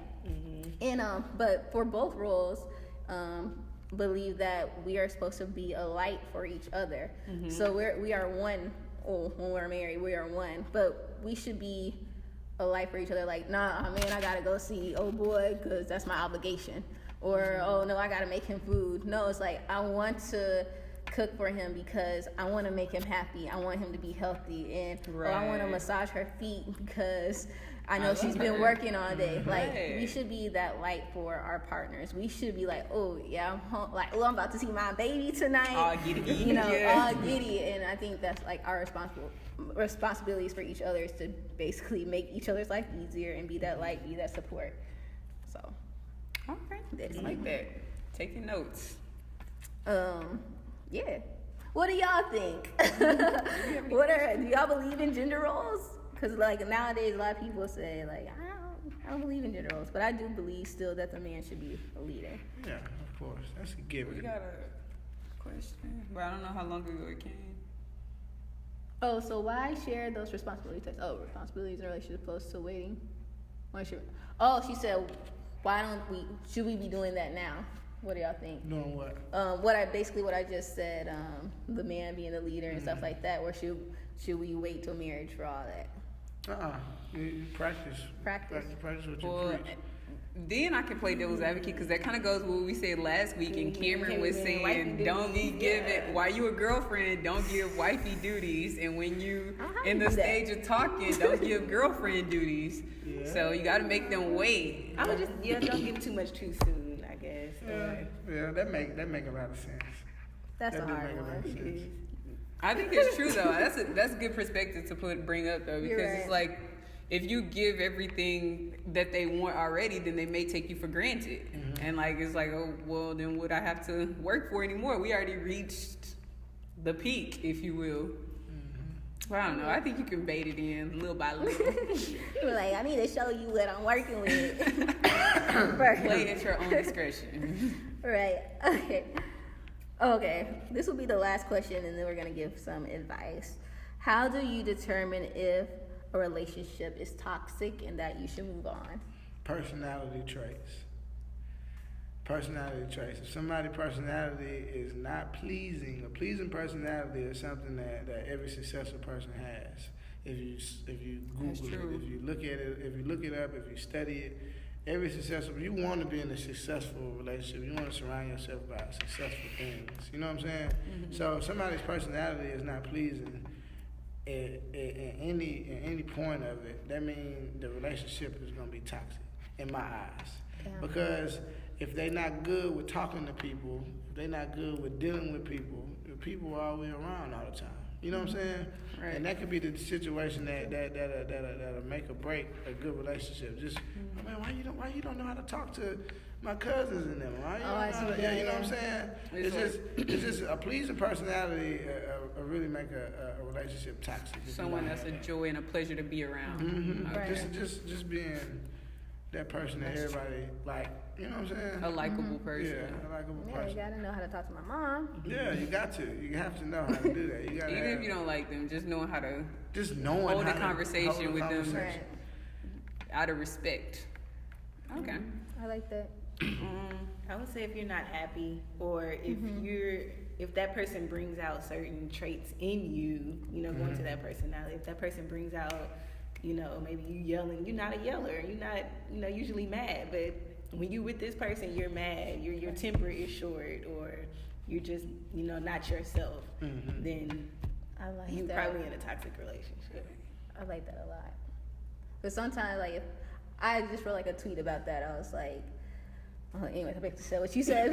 And but for both roles, believe that we are supposed to be a light for each other. So we are one. When we're married, we are one, but we should be a life for each other. Like, nah, man, I gotta go see old boy because that's my obligation. Or, oh no, I gotta make him food. No, it's like I want to cook for him because I want to make him happy. I want him to be healthy, and or I want to massage her feet because I know she's been working all day. Like, we should be that light for our partners. We should be like, oh yeah, I'm home. Like, oh, I'm about to see my baby tonight. All giddy, you know, all giddy. And I think that's like our responsibilities for each other is to basically make each other's life easier and be that light, be that support. So, Okay, I like that. Taking notes. Yeah. What do y'all think? Do y'all believe in gender roles? Because like nowadays, a lot of people say like, I don't believe in gender roles, but I do believe still that the man should be a leader. Yeah, of course. That's a given. We got a question, but I don't know how long ago it came. Oh, so why share those responsibilities? Oh, responsibilities in a relationship opposed to waiting. She said, should we be doing that now? What do y'all think? Doing what? What I just said, the man being the leader and stuff like that, or should we wait till marriage for all that? You practice what you preach. Then I can play devil's advocate because that kind of goes with what we said last week. And Cameron was saying, don't be giving, while you a girlfriend, don't give wifey duties. And when you in the stage of talking, don't give girlfriend duties. Yeah. So you got to make them wait. I would just, don't give too much too soon, I guess. Yeah, that make a lot of sense. That's a hard one. I think it's true though. That's a good perspective to bring up though, because it's like if you give everything that they want already, then they may take you for granted. And like it's like, oh well, then would I have to work for anymore? We already reached the peak, if you will. Well, I don't know. I think you can bait it in little by little. You're like, I need to show you what I'm working with. Play at your own discretion. Right. Okay. This will be the last question, and then we're gonna give some advice. How do you determine if a relationship is toxic and that you should move on? Personality traits. If somebody's personality is not pleasing, a pleasing personality is something that every successful person has. If you Google it, if you look at it, if you look it up, if you study it, every successful, you want to be in a successful relationship. You want to surround yourself by successful things. You know what I'm saying? So if somebody's personality is not pleasing at any point of it, that means the relationship is going to be toxic in my eyes. Because if they're not good with talking to people, if they're not good with dealing with people, people are always around all the time. You know what I'm saying? Right. And that could be the situation that'll make or break a good relationship. Just, man, why you don't know how to talk to my cousins and them? Why you don't know you know what I'm saying? It's just a pleasing personality really make a relationship toxic. Someone that's a joy and a pleasure to be around. Right. Just being that person that everybody like, you know what I'm saying? A likable person. Yeah, a likable person. You gotta know how to talk to my mom. Yeah, you got to. You have to know how to do that. You gotta even if you don't like them, just knowing how to hold a conversation with them out of respect. Okay. I like that. I would say if you're not happy, or if that person brings out certain traits in you, going to that personality. If that person brings out, maybe you yelling, you're not a yeller, you're not, usually mad, but when you with this person, you're mad, your temper is short, or you're just, not yourself, then you're probably in a toxic relationship. I like that a lot. But sometimes, like, if I just wrote like a tweet about that, I was like, anyway, I have to say what you said.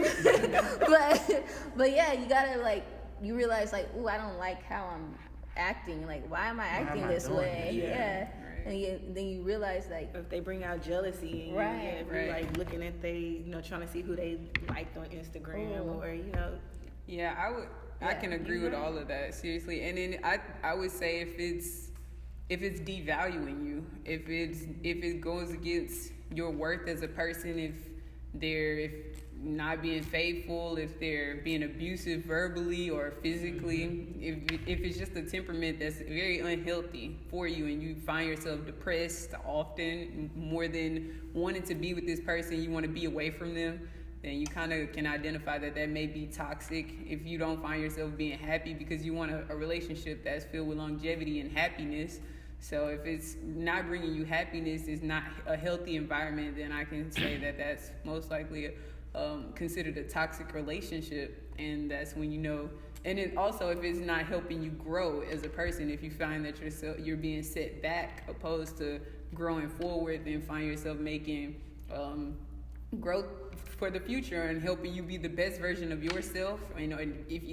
but yeah, you gotta you realize ooh, I don't like how I'm acting. Like, why am I acting this way? Yeah. And then you realize if they bring out jealousy, and you're looking at trying to see who they liked on Instagram, or Yeah, I can agree with all of that, seriously. And then I would say if it's devaluing you, if it goes against your worth as a person, if not being faithful, if they're being abusive verbally or physically, if it's just a temperament that's very unhealthy for you, and you find yourself depressed often, more than wanting to be with this person, you want to be away from them, then you kind of can identify that may be toxic. If you don't find yourself being happy because you want a relationship that's filled with longevity and happiness. So if it's not bringing you happiness, it's not a healthy environment, then I can say that's most likely considered a toxic relationship. And that's when and then also if it's not helping you grow as a person, if you find that you're being set back opposed to growing forward, then find yourself making growth for the future and helping you be the best version of yourself. And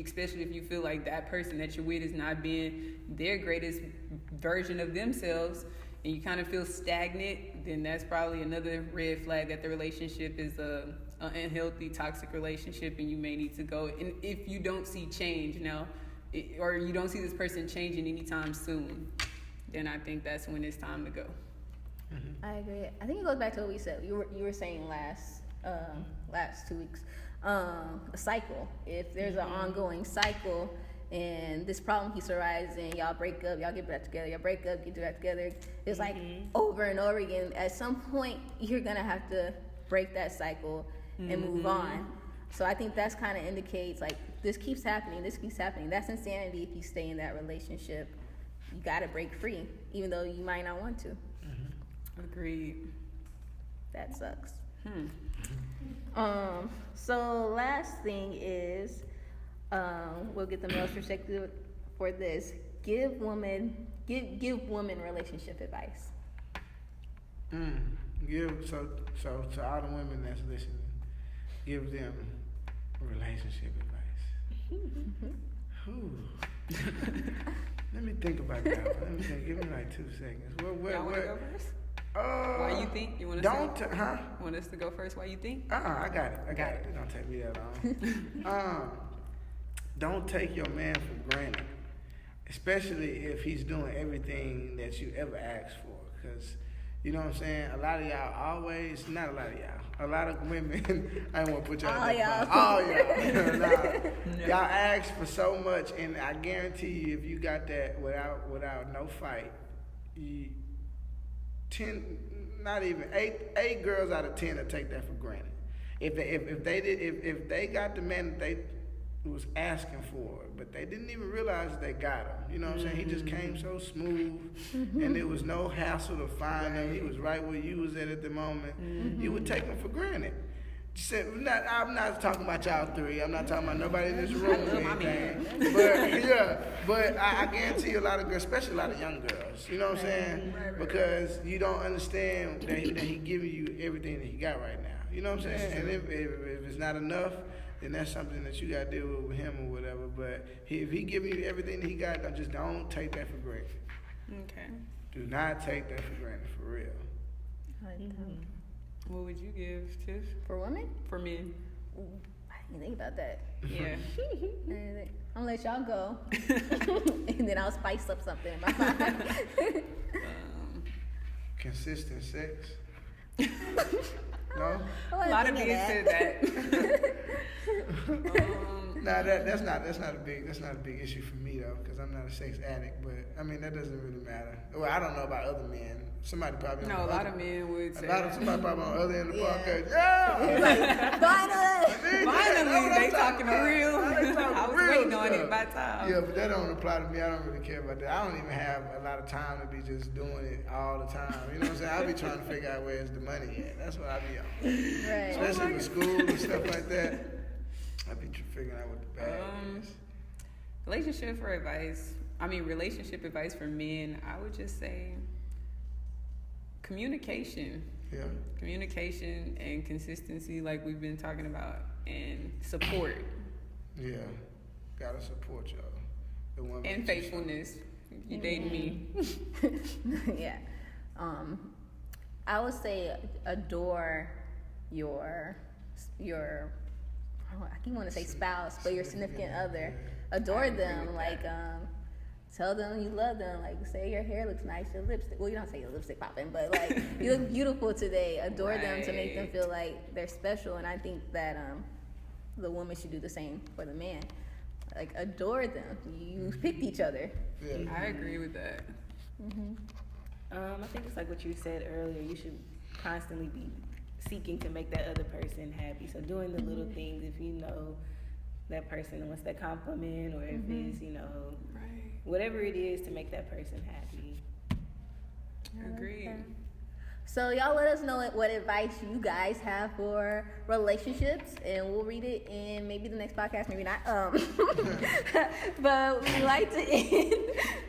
especially if you feel like that person that you're with is not being their greatest version of themselves, and you kind of feel stagnant, then that's probably another red flag that the relationship is an unhealthy, toxic relationship, and you may need to go. And if you don't see change now, or you don't see this person changing anytime soon, then I think that's when it's time to go. I agree. I think it goes back to what we said. You were saying last 2 weeks, a cycle. If there's an ongoing cycle and this problem keeps arising, y'all break up, y'all get back together, y'all break up, get back together, it's over and over again. At some point, you're gonna have to break that cycle and move on. So I think that's kind of indicates this keeps happening. That's insanity. If you stay in that relationship, you gotta break free, even though you might not want to. Agreed. That sucks. So last thing is, we'll get the male's perspective for this. Give women relationship advice. So to all the women that's listening, give them relationship advice. Let me think about that one. Let me think. Give me like 2 seconds. Y'all want to go first? Why you think? You want want us to go first? Why you think? I got it. It don't take me that long. Don't take your man for granted, especially if he's doing everything that you ever asked for. Because, you know what I'm saying? A lot of y'all always, not a lot of y'all, a lot of women, I don't want to put y'all in that box. All y'all. Y'all ask for so much, and I guarantee you, if you got that without no fight, 8 girls out of 10 will take that for granted. If they got the man that they was asking for, but they didn't even realize they got him. You know what I'm saying? He just came so smooth, and there was no hassle to find him. He was right where you was at the moment. You would take him for granted. I'm not talking about y'all 3. I'm not talking about nobody in this room or anything. But I guarantee you a lot of girls, especially a lot of young girls, you know what I'm saying? Because you don't understand that he giving you everything that he got right now. You know what I'm saying? And if it's not enough, then that's something that you got to deal with him or whatever. But if he giving you everything that he got, don't take that for granted. Okay. Do not take that for granted, for real. What would you give, Tiff? For women? For men. Ooh, I didn't think about that. Yeah. I'm going to let y'all go. And then I'll spice up something in my mind. Consistent sex? No? A lot of men said that. That's not a big issue for me though, because I'm not a sex addict. But I mean, that doesn't really matter. Well, I don't know about other men. Somebody probably. No, a lot of men would say. Somebody probably on the other end of the podcast. Finally, they talking real. I was waiting on it by time. Yeah, but that don't apply to me. I don't really care about that. I don't even have a lot of time to be just doing it all the time. You know what I'm saying? I'll be trying to figure out where's the money at. That's what I be on. Right. Especially with school and stuff like that. I be figuring out what the bag is. Relationship advice for men, I would just say communication. Yeah. Communication and consistency, like we've been talking about, and support. Yeah. Gotta support y'all. And faithfulness. You dating me. Yeah. I would say adore your I keep want to say spouse, but your significant other. Adore them, like tell them you love them, like say your hair looks nice, your lipstick. Well, you don't say your lipstick popping, but like you look beautiful today. Adore them to make them feel like they're special, and I think that the woman should do the same for the man. Like adore them. You picked each other. Yeah. I agree with that. I think it's like what you said earlier. You should constantly be seeking to make that other person happy. So doing the little things, if you know that person wants that compliment, or if it's, whatever it is to make that person happy. Agreed. Okay. So y'all let us know what advice you guys have for relationships, and we'll read it in maybe the next podcast, maybe not. But we like to end.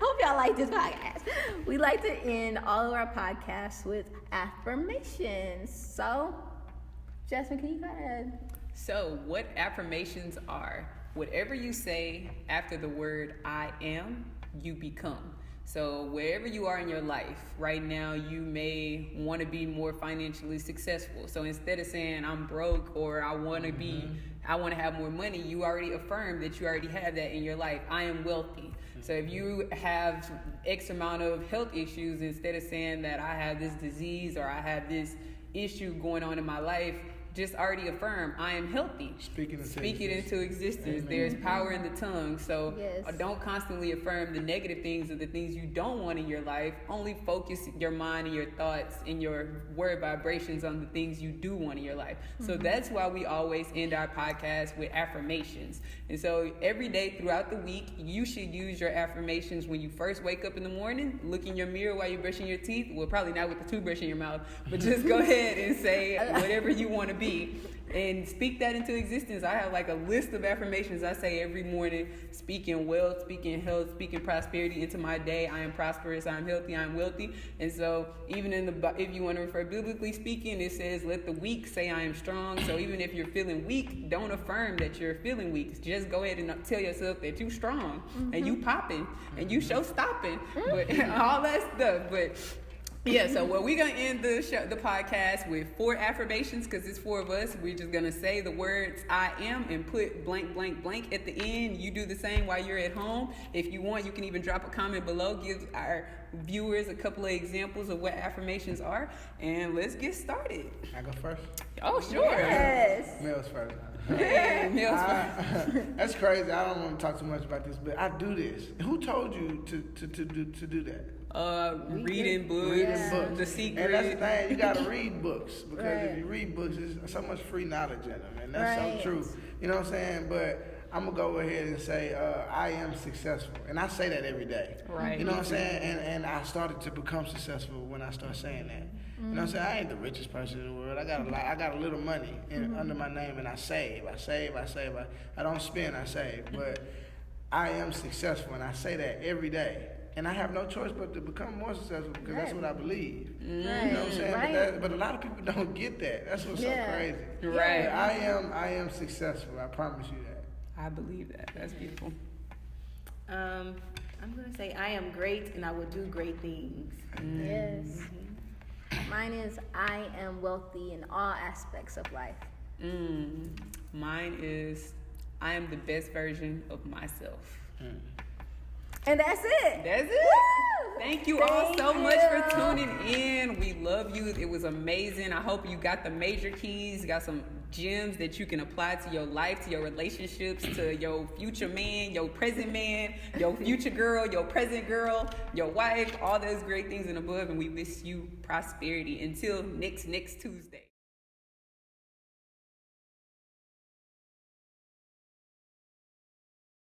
Hope y'all like this podcast. We like to end all of our podcasts with affirmations. So, Jasmine, can you go ahead? So, what affirmations are? Whatever you say after the word "I am," you become. So wherever you are in your life right now, you may want to be more financially successful. So instead of saying I'm broke or I want to have more money, you already affirm that you already have that in your life. I am wealthy. So if you have X amount of health issues, instead of saying that I have this disease or I have this issue going on in my life, just already affirm I am healthy. Speak it into existence. Amen. There's power in the tongue. So don't constantly affirm the negative things or the things you don't want in your life. Only focus your mind and your thoughts and your word vibrations on the things you do want in your life. So that's why we always end our podcast with affirmations. And so every day throughout the week, you should use your affirmations when you first wake up in the morning. Look in your mirror while you're brushing your teeth. Well, probably not with the toothbrush in your mouth, but just go ahead and say whatever you want to be. and speak that into existence. I have like a list of affirmations I say every morning, speaking wealth, speaking health, speaking prosperity into my day. I am prosperous, I'm healthy, I'm wealthy. And so even if you want to refer biblically speaking, it says, let the weak say I am strong. So even if you're feeling weak, don't affirm that you're feeling weak. Just go ahead and tell yourself that you're strong and you popping and you show stopping, but all that stuff. But yeah, so we're gonna end the podcast with 4 affirmations because it's 4 of us. We're just gonna say the words I am and put blank blank blank at the end. You do the same while you're at home. If you want, you can even drop a comment below, give our viewers a couple of examples of what affirmations are, and let's get started. I go first? Oh, sure. Yes. Mel's first. Hey, Mel's first. That's crazy. I don't want to talk too much about this, but I do this. Who told you to do that? Reading books, The Secret. And that's the thing, you gotta read books, because if you read books, there's so much free knowledge in them, and that's so true. You know what I'm saying? But I'm gonna go ahead and say I am successful, and I say that every day. Right. You know what I'm saying? And I started to become successful when I started saying that. You know what I'm saying? I ain't the richest person in the world. I got a little money under my name, and I save. I don't spend, I save. But I am successful, and I say that every day. And I have no choice but to become more successful because that's what I believe. You know what I'm saying? But a lot of people don't get that. That's what's so crazy. Right. But I am successful. I promise you that. I believe that. That's beautiful. I'm going to say I am great and I will do great things. Yes. Mine is I am wealthy in all aspects of life. Mine is I am the best version of myself. And that's it. That's it. Woo! Thank you all so much for tuning in. We love you. It was amazing. I hope you got the major keys, got some gems that you can apply to your life, to your relationships, to your future man, your present man, your future girl, your present girl, your wife, all those great things and above. And we wish you prosperity. Until next Tuesday.